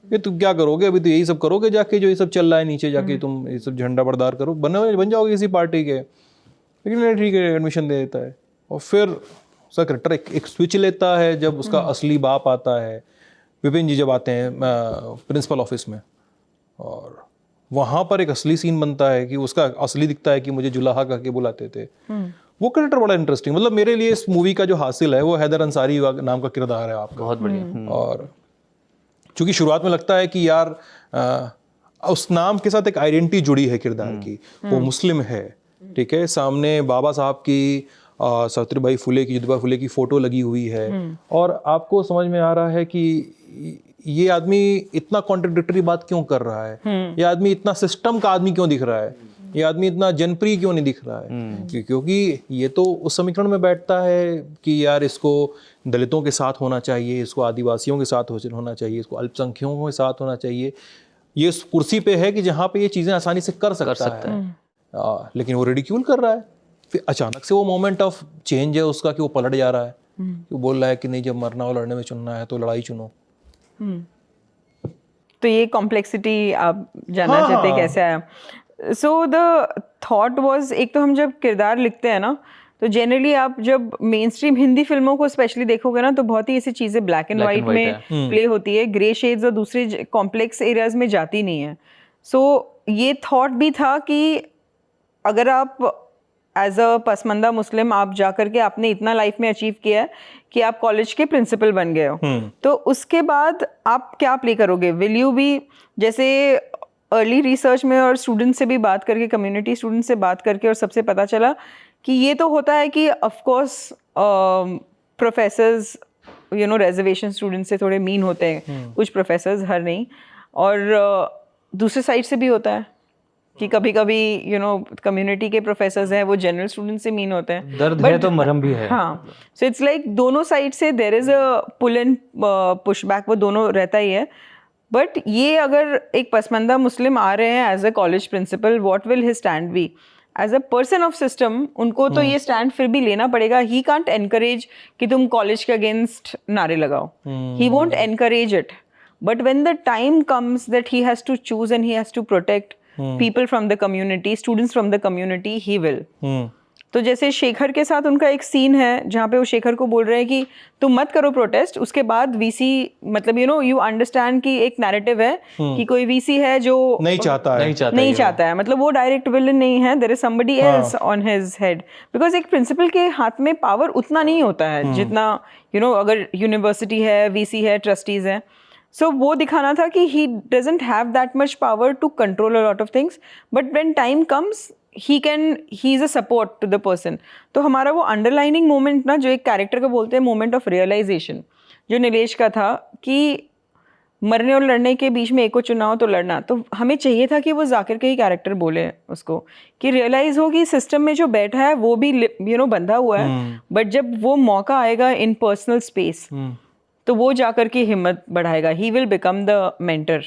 ये तुम क्या करोगे, अभी तो यही सब करोगे जाके जो ये सब चल रहा है नीचे जाके, तुम ये सब झंडा बरदार करो, बन जाओगे किसी पार्टी के. लेकिन ठीक है एडमिशन दे देता है. और फिर उसका करेक्टर एक स्विच लेता है जब उसका असली बाप आता है, विपिन जी जब आते हैं प्रिंसिपल ऑफिस में, और वहाँ पर एक असली सीन बनता है कि उसका असली दिखता है कि मुझे जुलाहा करके बुलाते थे. वो कैरेक्टर बड़ा इंटरेस्टिंग, मतलब मेरे लिए इस मूवी का जो हासिल है वो हैदर अंसारी नाम का किरदार है आपका. बहुत बढ़िया. और चूंकि शुरुआत में लगता है कि यार उस नाम के साथ एक आइडेंटिटी जुड़ी है किरदार की, वो मुस्लिम है, ठीक है, सामने बाबा साहब की सावित्रीबाई फुले की, ज्योतिबा फुले की फोटो लगी हुई है, और आपको समझ में आ रहा है कि ये आदमी इतना कॉन्ट्रडिक्टरी बात क्यों कर रहा है, ये आदमी इतना सिस्टम का आदमी क्यों दिख रहा है, ये आदमी इतना जनप्रिय क्यों नहीं दिख रहा है. क्योंकि ये तो उस समीकरण में बैठता है कि यार इसको दलितों के साथ होना चाहिए, इसको आदिवासियों के साथ होना चाहिए, इसको अल्पसंख्यकों के साथ होना चाहिए. ये उस कुर्सी पे है कि जहाँ पे ये चीज़ें आसानी से कर सकता है. लेकिन वो रिडिक्यूल कर रहा है. फिर अचानक से वो मोमेंट ऑफ चेंज है उसका कि वो पलट जा रहा है, वो बोल रहा है कि नहीं, जब मरना हो लड़ने में चुनना है तो लड़ाई चुनो. तो ये कॉम्प्लेक्सिटी आप जानना चाहते हैं कैसे आया. सो द थॉट वाज, एक तो हम जब किरदार लिखते हैं ना तो जनरली आप जब मेन स्ट्रीम हिंदी फिल्मों को स्पेशली देखोगे ना तो बहुत ही ऐसी चीज़ें ब्लैक एंड वाइट में प्ले होती है, ग्रे शेड्स और दूसरे कॉम्प्लेक्स एरियाज में जाती नहीं है. सो ये थॉट भी था कि अगर आप एज अ पसमंदा मुस्लिम आप जा करके आपने इतना लाइफ में अचीव किया है कि आप कॉलेज के प्रिंसिपल बन गए हो, तो उसके बाद आप क्या प्ले करोगे. विल यू बी, जैसे अर्ली रिसर्च में और स्टूडेंट से भी बात करके, कम्युनिटी स्टूडेंट से बात करके और सबसे पता चला कि ये तो होता है कि of course professors reservation student से थोड़े मीन होते हैं, कुछ प्रोफेसर्स, हर नहीं, और दूसरे साइड से भी होता है कि कभी कभी कम्युनिटी के प्रोफेसर्स हैं वो जनरल स्टूडेंट से मीन होते हैं। दर्द है तो मरहम भी है। हाँ, सो इट्स लाइक दोनों साइड से there is a pull and push back, वो दोनों रहता ही है। बट ये अगर एक पसमंदा मुस्लिम आ रहे हैं as a college principal, what will his stand be as a person of system? उनको तो ये स्टैंड फिर भी लेना पड़ेगा। ही कांट एनकरेज कि तुम कॉलेज के अगेंस्ट नारे लगाओ, he won't encourage it, but when the time comes that he has to choose and he has to protect people from the community, students from the community, he will. तो जैसे शेखर के साथ उनका एक scene है जहाँ पे वो शेखर को बोल रहे हैं कि तुम मत करो प्रोटेस्ट, उसके बाद वीसी, मतलब यू अंडरस्टैंड कि एक नैरेटिव है कि कोई वीसी है जो नहीं चाहता है, मतलब वो डायरेक्ट विलन नहीं है, there is somebody else on his head, because एक प्रिंसिपल के हाथ में पावर उतना नहीं होता है जितना अगर यूनिवर्सिटी है, वीसी है, ट्रस्टीज है। So वो दिखाना था कि he doesn't have that much power to control a lot of things, but when time comes he is a support to the person. तो हमारा वो underlining moment ना, जो एक कैरेक्टर को बोलते हैं moment of realization, जो नीलेश का था कि मरने और लड़ने के बीच में एक को चुनाव तो लड़ना, तो हमें चाहिए था कि वो जाकिर के ही कैरेक्टर बोले उसको कि रियलाइज हो कि सिस्टम में जो बैठा है वो भी बंधा हुआ है, बट जब वो मौका आएगा इन पर्सनल स्पेस तो वो जाकर के हिम्मत बढ़ाएगा, he will become the mentor.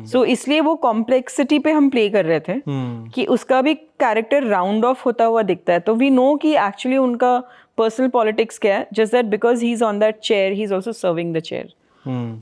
So इसलिए वो कॉम्प्लेक्सिटी पे हम प्ले कर रहे थे कि उसका भी कैरेक्टर राउंड ऑफ होता हुआ दिखता है, तो वी नो कि एक्चुअली उनका पर्सनल पॉलिटिक्स क्या है, just that because he is on that chair he is also serving the chair.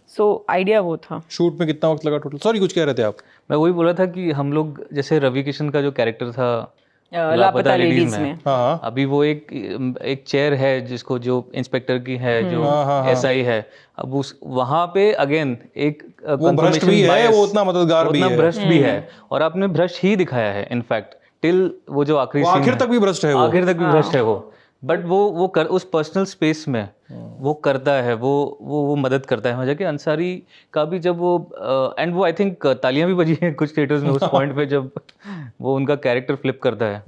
So idea वो था। शूट में कितना वक्त लगा टोटल? सॉरी, कुछ कह रहे थे आप? मैं वही बोला था कि हम लोग जैसे रवि किशन का जो कैरेक्टर था लापता लेडीज में, अभी वो एक चेयर है जिसको, जो इंस्पेक्टर की है, जो एसआई है, अब उस वहां पे अगेन एक भ्रष्ट भी है, वो उतना मददगार भी है, भ्रष्ट भी है, और आपने भ्रष्ट ही दिखाया है इनफैक्ट टिल वो जो आखिरी आखिर तक भी भ्रष्ट है, आखिर तक भी भ्रष्ट है वो, बट वो उस पर्सनल स्पेस में वो करता है, वो मदद करता है। मजा कि अंसारी का भी जब वो एंड वो आई थिंक तालियां भी बजी हैं कुछ थिएटर्स में उस पॉइंट पे जब वो उनका कैरेक्टर फ्लिप करता है।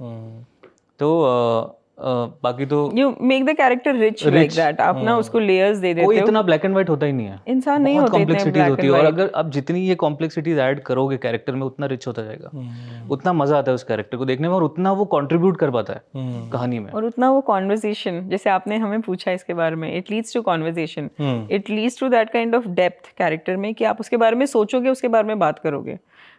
तो बाकी तो you make the character rich like that, आप ना उसको लेयर्स दे देते हो। कोई इतना ब्लैक एंड व्हाइट होता ही नहीं है, इंसान नहीं होते, कॉम्प्लेक्सिटीज होती है, और अगर आप जितनी ये कॉम्प्लेक्सिटीज ऐड करोगे कैरेक्टर में उतना रिच होता जाएगा, उतना मजा आता है उस कैरेक्टर को देखने में, और उतना वो कंट्रीब्यूट कर पाता है कहानी में, और उतना वो कॉन्वर्सेशन, जैसे आपने हमें पूछा इसके बारे में, it leads to conversation, it leads to that kind of depth character में कि आप उसके बारे में सोचोगे, उसके बारे में बात करोगे,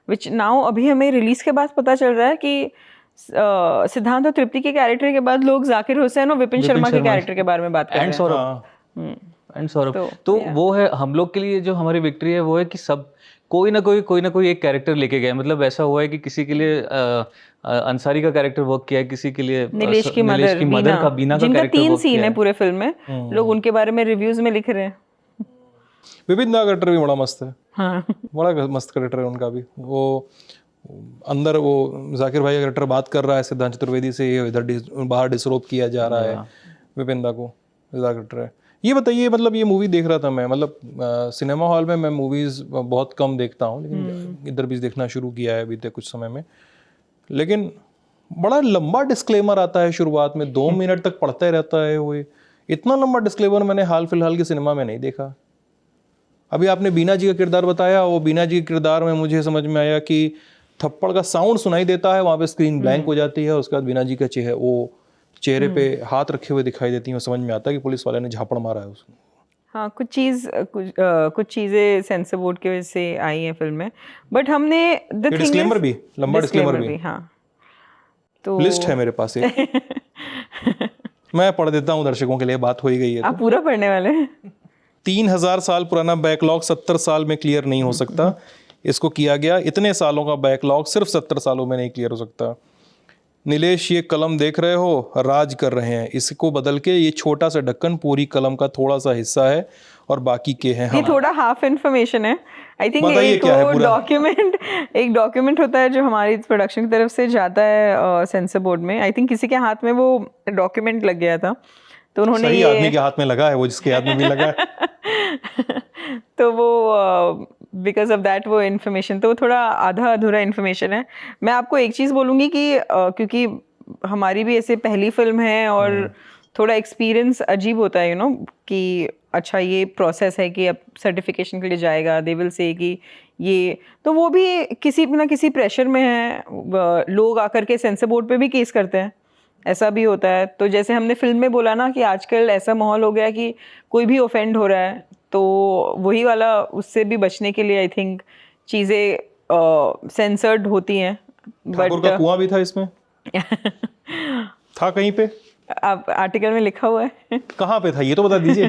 विच नाउ अभी हमें रिलीज के बाद पता चल रहा है कि सिद्धांत और तृप्ति के कैरेक्टर के बाद लोग जाकिर हुसैन और विपिन शर्मा के कैरेक्टर के बारे में बात कर रहे हैं। एंड सौरभ तो वो है हम लोग के लिए जो हमारी विक्ट्री है, वो है कि सब कोई ना कोई एक कैरेक्टर लेके गए। मतलब ऐसा हुआ है कि किसी के लिए अंसारी का कैरेक्टर वर्क किया है, किसी के लिए नीलेश की मदर बीना का जिनका 3 सीन है पूरे फिल्म में, लोग उनके बारे में रिव्यूज में लिख रहे हैं। विपिन दा कैरेक्टर भी बड़ा मस्त है, हाँ बड़ा मस्त कैरेक्टर है उनका भी। वो अंदर वो जाकिर भाई का कैरेक्टर बात कर रहा है सिद्धांत चतुर्वेदी से, इधर बाहर डिसरोप किया जा रहा है विपिन दा को, कैरेक्टर है। ये बताइए, मतलब ये मूवी देख रहा था मैं, मतलब सिनेमा हॉल में मैं मूवीज़ बहुत कम देखता हूँ, लेकिन इधर भी देखना शुरू किया है बीते कुछ समय में, लेकिन बड़ा लंबा डिस्क्लेमर आता है शुरुआत में, 2 मिनट तक पढ़ता ही रहता है वो। इतना लंबा डिस्क्लेमर मैंने हाल फिलहाल के सिनेमा में नहीं देखा। अभी आपने बीना जी का किरदार बताया, वो बीना जी के किरदार में मुझे समझ में आया कि थप्पड़ का साउंड सुनाई देता है, वहाँ पे स्क्रीन ब्लैंक हो जाती है, उसके बाद बीना जी का चेहरे पे हाथ रखे हुए दिखाई देती हैं, समझ में आता है कि पुलिस वाले ने झापड़ मारा है उसको। हाँ, कुछ चीज़ें सेंसर बोर्ड की वजह से आई हैं फिल्म में, बट हमने डिस्क्लेमर भी, लंबा डिस्क्लेमर भी, हाँ, तो लिस्ट है मेरे पास एक मैं पढ़ देता हूँ दर्शकों के लिए, बात हो ही गई है। आप पूरा पढ़ने वाले हैं? 3000 साल पुराना बैकलॉग 70 साल में क्लियर नहीं हो सकता, इसको किया गया। इतने सालों का बैकलॉग सिर्फ 70 सालों में नहीं क्लियर हो सकता। नीलेश, ये कलम देख रहे हो, राज कर रहे हैं, इसको बदल के ये छोटा सा ढक्कन पूरी कलम का थोड़ा सा हिस्सा है और बाकी के हैं। ये थोड़ा हाफ इन्फॉर्मेशन है आई थिंक। एक डॉक्यूमेंट होता है जो हमारी प्रोडक्शन की तरफ से जाता है सेंसर बोर्ड में। आई थिंक किसी के हाथ में वो डॉक्यूमेंट लग गया था, तो उन्होंने सही आदमी के हाथ में लगा है वो, जिसके हाथ में भी लगा है तो वो बिकॉज ऑफ दैट वो इन्फॉर्मेशन, तो वो थोड़ा आधा अधूरा इन्फॉर्मेशन है। मैं आपको एक चीज़ बोलूँगी कि क्योंकि हमारी भी ऐसे पहली फिल्म है और थोड़ा एक्सपीरियंस अजीब होता है कि अच्छा ये प्रोसेस है कि अब सर्टिफिकेशन के लिए जाएगा, दे विल से कि ये, तो वो भी किसी ना किसी प्रेशर में है। लोग आकर के सेंसर बोर्ड पे भी केस करते हैं, ऐसा भी होता है। तो जैसे हमने फिल्म में बोला ना कि आजकल ऐसा माहौल हो गया कि कोई भी ऑफेंड हो रहा है, तो वही वाला उससे भी बचने के लिए आई थिंक चीज़ें सेंसर्ड होती हैं। ठाकुर का कुआं भी था इसमें? था कहीं पे? आप आर्टिकल में लिखा हुआ है। कहाँ पे था ये तो बता दीजिए।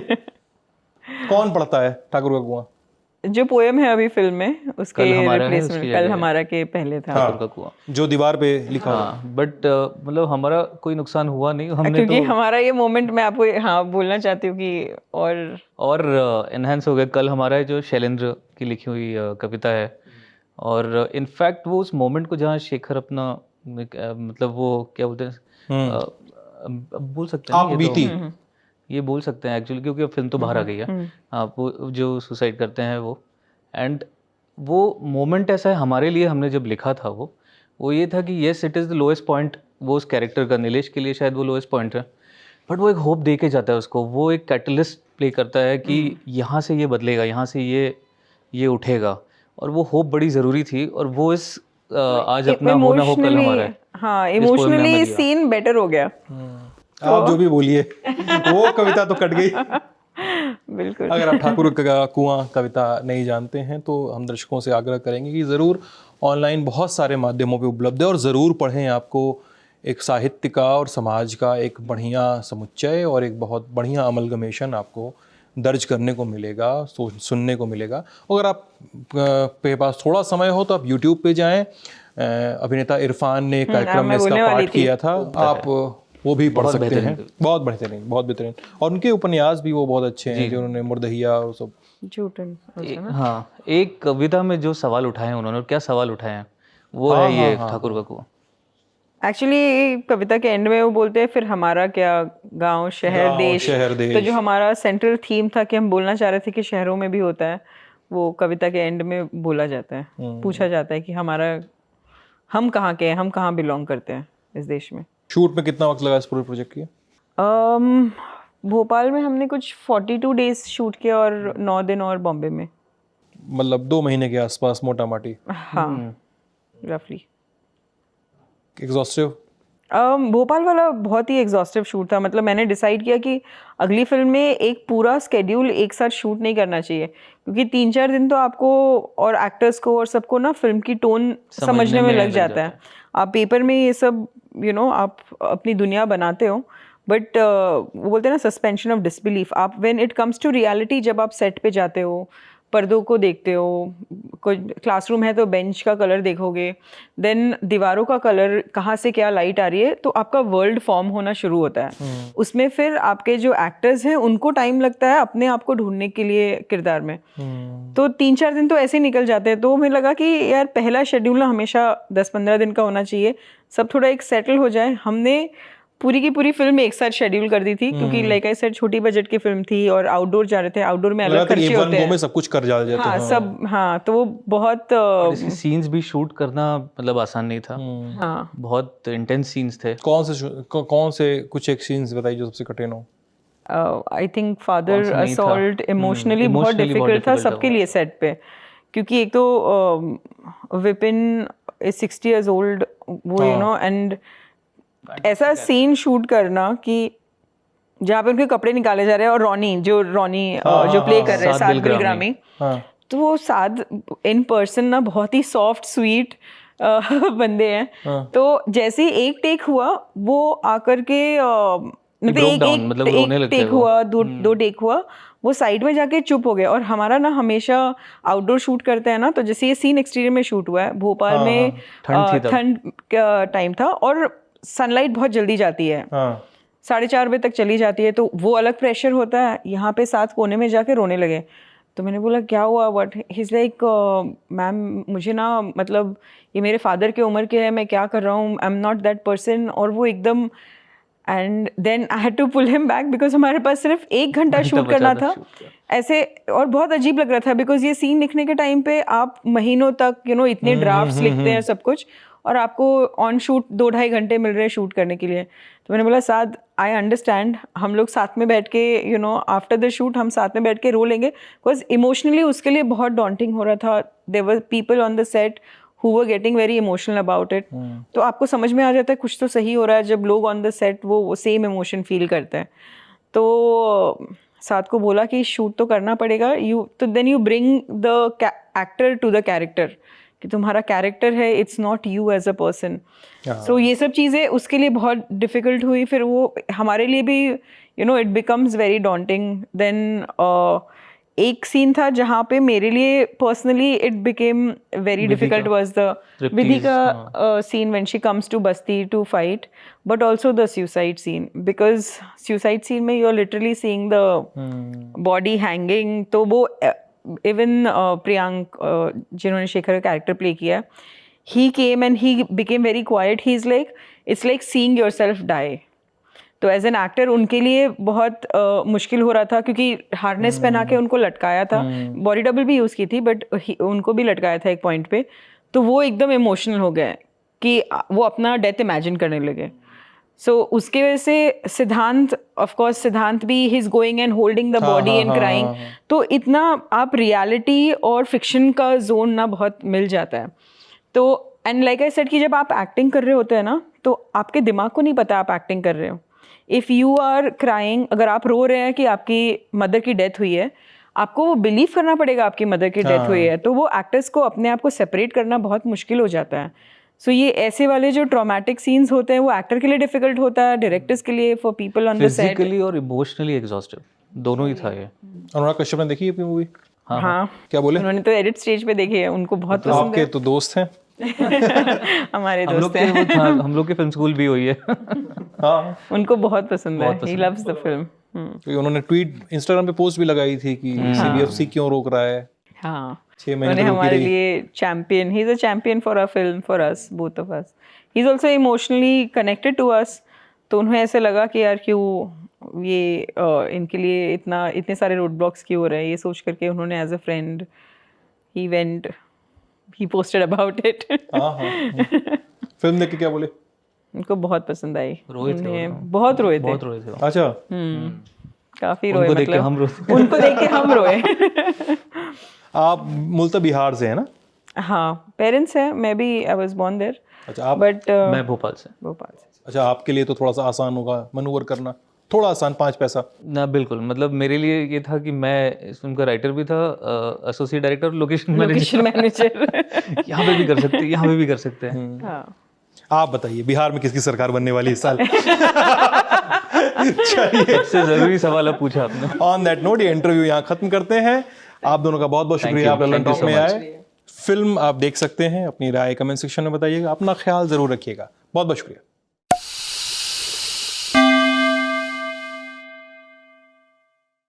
कौन पढ़ता है ठाकुर का कुआं? जो पोएम है अभी फिल्म में उसके कल हमारा है, रिप्लेसमेंट, उसकी कल जगह हमारा के पहले था। ठाकुर का कुआं, जो दीवार पे लिखा हुआ। हाँ, बट मतलब हमारा कोई नुकसान हुआ नहीं, हमने क्योंकि तो हमारा ये मोमेंट मैं आपको बोलना चाहती हूँ कि और एनहांस हो गया। कल हमारा जो शैलेंद्र की लिखी हुई कविता है, और इनफैक्ट वो उस मोमेंट को जहाँ शेखर अपना मतलब वो क्या बोलते हैं, अब बोल सकते हैं आप ना, ये बीती। तो ये बोल सकते हैं एक्चुअली, क्योंकि अब फिल्म तो बाहर आ गई है। आप वो जो सुसाइड करते हैं वो, एंड वो मोमेंट ऐसा है हमारे लिए, हमने जब लिखा था वो ये था कि yes it is the lowest point, वो उस कैरेक्टर का, नीलेश के लिए शायद वो लोएस्ट पॉइंट है, बट वो एक होप दे के जाता है उसको, वो एक कैटलिस्ट प्ले करता है कि यहाँ से ये बदलेगा, यहाँ से ये उठेगा, और वो होप बड़ी ज़रूरी थी। और वो इस आज अपना हो ना हो कल हमारा है, हाँ इस poem ने हमें इमोशनली दिया। सीन बेटर हो गया। आप जो भी बोलिए वो कविता तो कट गई। बिल्कुल। अगर आप ठाकुर का कुआं कविता नहीं जानते हैं तो हम दर्शकों से आग्रह करेंगे कि ज़रूर ऑनलाइन बहुत सारे माध्यमों पे उपलब्ध है और ज़रूर पढ़ें। आपको एक साहित्य का और समाज का एक बढ़िया समुच्चय और एक बहुत बढ़िया अमलगमेशन आपको दर्ज करने को मिलेगा, सुनने को मिलेगा। अगर आप के पास थोड़ा समय हो तो आप यूट्यूब पे जाएं। अभिनेता इरफान ने कार्यक्रम में इसका पाठ किया था, आप वो भी पढ़ सकते हैं। बहुत बेहतरीन, बहुत बेहतरीन। और उनके उपन्यास भी वो बहुत अच्छे हैं, जो उन्होंने मुर्दहिया और सब। झूठन। हाँ, एक कविता में जो सवाल उठाए हैं उन्होंने, और क्या सवाल उठाए हैं, वो है ये ठाकुर का कुआं। एक्चुअली कविता के एंड में वो बोलते हैं फिर हमारा क्या, गांव शहर देश। तो जो हमारा सेंट्रल थीम था कि हम बोलना चाह रहे थे कि शहरों में भी होता है, वो कविता के एंड में बोला जाता है, पूछा जाता है कि हम कहाँ के हैं, हम कहाँ बिलोंग करते हैं इस देश में। शूट में कितना वक्त लगा इस पूरे प्रोजेक्ट के? भोपाल में हमने कुछ 42 डेज शूट किया और 9 दिन और बॉम्बे में। मतलब 2 महीने के आसपास मोटा माटी। हाँ, रफली। एग्जॉस्टिव? भोपाल वाला बहुत ही एग्जॉस्टिव शूट था। मतलब मैंने डिसाइड किया कि अगली फिल्म में एक पूरा स्केड्यूल एक साथ शूट नहीं करना चाहिए, क्योंकि 3-4 दिन तो आपको और एक्टर्स को और सबको ना फिल्म की टोन समझने में लग जाता है। आप पेपर में ये सब आप अपनी दुनिया बनाते हो, बट वो बोलते हैं ना सस्पेंशन ऑफ डिसबिलीफ। आप when it comes to reality, जब आप सेट पे जाते हो, पर्दों को देखते हो, कोई क्लासरूम है तो बेंच का कलर देखोगे, देन दीवारों का कलर, कहाँ से क्या लाइट आ रही है, तो आपका वर्ल्ड फॉर्म होना शुरू होता है। उसमें फिर आपके जो एक्टर्स हैं उनको टाइम लगता है अपने आप को ढूंढने के लिए किरदार में। तो 3-4 दिन तो ऐसे ही निकल जाते हैं। तो मुझे लगा कि यार पहला शेड्यूल ना हमेशा 10-15 दिन का होना चाहिए, सब थोड़ा एक सेटल हो जाए। हमने पूरी की पूरी फिल्म एक साथ शेड्यूल कर दी थी, क्योंकि लाइक आई सेड छोटी बजट की फिल्म थी और आउटडोर जा रहे थे। आउटडोर में अलग खर्चे होते हैं, में सब कुछ कर जाते हाँ, हैं। सब, हाँ, तो वो बहुत इसके सीन्स भी शूट करना मतलब आसान नहीं था। हाँ, बहुत इंटेंस सीन्स थे। कौन से कुछ एक सीन्स बताइए जो सबसे कठिन हो? I think father assault emotionally बहुत डिफिकल्ट था सबके लिए सेट पे, क्योंकि एक तो विपिन इज 60 years old, वो एंड ऐसा सीन शूट करना कि जहाँ पे उनके कपड़े निकाले जा रहे हैं और रोनी जो प्ले कर रहे हैं साद बिलग्रामी, तो वो साद इन पर्सन ना बहुत ही सॉफ्ट स्वीट बंदे हैं। तो जैसे ही एक टेक हुआ वो आकर के मतलब एक टेक हुआ, दो टेक हुआ, वो साइड में जाके चुप हो गया। और हमारा ना हमेशा आउटडोर शूट करते हैं ना, तो जैसे ये सीन एक्सटीरियर में शूट हुआ है, भोपाल में ठंड का टाइम था और सनलाइट बहुत जल्दी जाती है, 4:30 बजे तक चली जाती है, तो वो अलग प्रेशर होता है। यहाँ पे साथ कोने में जाके रोने लगे। तो मैंने बोला क्या हुआ, what? He is like ma'am मुझे ना मतलब ये मेरे फादर के उम्र के है, मैं क्या कर रहा हूँ, I am not that person. और वो एकदम, and then I had to pull him back because हमारे पास सिर्फ 1 घंटा शूट करना था ऐसे। और बहुत अजीब लग रहा था बिकॉज ये सीन लिखने के टाइम पे आप महीनों तक इतने ड्राफ्ट्स लिखते हैं सब कुछ, और आपको ऑन शूट 2-2.5 घंटे मिल रहे हैं शूट करने के लिए। तो मैंने बोला साद, आई अंडरस्टैंड, हम लोग साथ में बैठ के आफ्टर द शूट हम साथ में बैठ के रो लेंगे, बिकॉज इमोशनली उसके लिए बहुत डॉन्टिंग हो रहा था। There were people on the set who were getting very emotional about it. तो आपको समझ में आ जाता है कुछ तो सही हो रहा है जब लोग ऑन द सेट वो सेम इमोशन फील करते हैं। तो साथ को बोला कि शूट तो करना पड़ेगा, तो then you bring the actor to the character, कि तुम्हारा कैरेक्टर है, it's not you as a person. सो ये सब चीज़ें उसके लिए बहुत डिफ़िकल्ट हुई। फिर वो हमारे लिए भी it becomes very daunting. Then एक सीन था जहाँ पे मेरे लिए personally it became very difficult, was the Vidhi का scene when she comes to बस्ती to fight, but also the suicide scene, because suicide scene में you are literally seeing the body hanging. तो वो इवन प्रियांक जिन्होंने शेखर का कैरेक्टर प्ले किया, he came and he became very quiet. He is like, it's like seeing yourself die. तो as an actor उनके लिए बहुत मुश्किल हो रहा था, क्योंकि हार्नेस पहना के उनको लटकाया था, बॉडी डबल भी यूज़ की थी बट उनको भी लटकाया था एक पॉइंट पे। तो वो एकदम इमोशनल हो गए कि वो अपना डेथ इमेजिन करने लगे। सो उसके वजह से सिद्धांत, ऑफ कोर्स सिद्धांत भी he is going and holding the body and crying. तो इतना आप रियलिटी और फिक्शन का जोन ना बहुत मिल जाता है। तो एंड लाइक आई सेड कि जब आप एक्टिंग कर रहे होते हैं ना, तो आपके दिमाग को नहीं पता आप एक्टिंग कर रहे हो। इफ़ यू आर क्राइंग, अगर आप रो रहे हैं कि आपकी मदर की डेथ हुई है, आपको वो बिलीव करना पड़ेगा आपकी मदर की डेथ हुई है। तो वो एक्टर्स को अपने आप को सेपरेट करना बहुत मुश्किल हो जाता है। सो ये ऐसे वाले जो ट्रॉमेटिक सीन्स होते हैं वो एक्टर के लिए डिफिकल्ट होता है, डायरेक्टर्स के लिए, for people on the set. Physically और इमोशनली एग्जॉस्टिव दोनों ही था ये। अनुराग कश्यप ने देखी है अपनी मूवी? हाँ, क्या बोले? उन्होंने तो एडिट स्टेज पे देखी है, उनको बहुत पसंद है। आपके तो दोस्त हैं। हमारे दोस्त हैं। हम लोग के फिल्म स्कूल भी हुई है। हाँ, उनको बहुत पसंद है, ही लव्स द फिल्म। क्योंकि उन्होंने ट्वीट, इंस्टाग्राम पे पोस्ट भी लगाई थी कि सीबीएफसी क्यों रोक रहा है। हाँ, 6 महीने उन्होंने तो हमारे लिए champion, he is a champion for a film, for us, both of us. He is also emotionally connected to us. तो उन्हें ऐसे लगा कि यार क्यों ये इनके लिए इतने सारे रोड ब्लॉक्स क्यों हो रहे हैं, ये सोच करके उन्होंने as a friend he went, he posted about it. Film देख के क्या बोले? उनको बहुत पसंद आई, रोए थे उन्हें बहुत रोए थे। बहुत रोए थे वो। अच्छा, काफी रोए, उनको देख के मतलब हम रोए। उनको देख के हम रोए। आप मूलतः बिहार से हैं ना? हाँ, पेरेंट्स हैं, मैं भी आई वाज बोर्न देयर। अच्छा, आप? बट मैं भोपाल से। भोपाल से। अच्छा, आपके लिए तो थोड़ा सा आसान होगा मनूवर करना, थोड़ा आसान, 5 पैसा। ना बिल्कुल, मतलब मेरे लिए ये था कि मैं इस फिल्म का राइटर भी था, एसोसिएट डायरेक्टर, लोकेशन मैनेजर। यहाँ पे भी कर सकते हैं, यहाँ पे भी कर सकते हैं। हाँ, आप बताइए, बिहार में किसकी सरकार बनने वाली इस साल? सबसे जरूरी सवाल अब पूछा आपने। ऑन दैट नोट ये इंटरव्यू यहाँ खत्म करते हैं। आप दोनों का बहुत बहुत शुक्रिया, आप ललन टॉक में आए। फिल्म आप देख सकते हैं, अपनी राय कमेंट सेक्शन में बताइएगा, अपना ख्याल जरूर रखिएगा। बहुत बहुत शुक्रिया।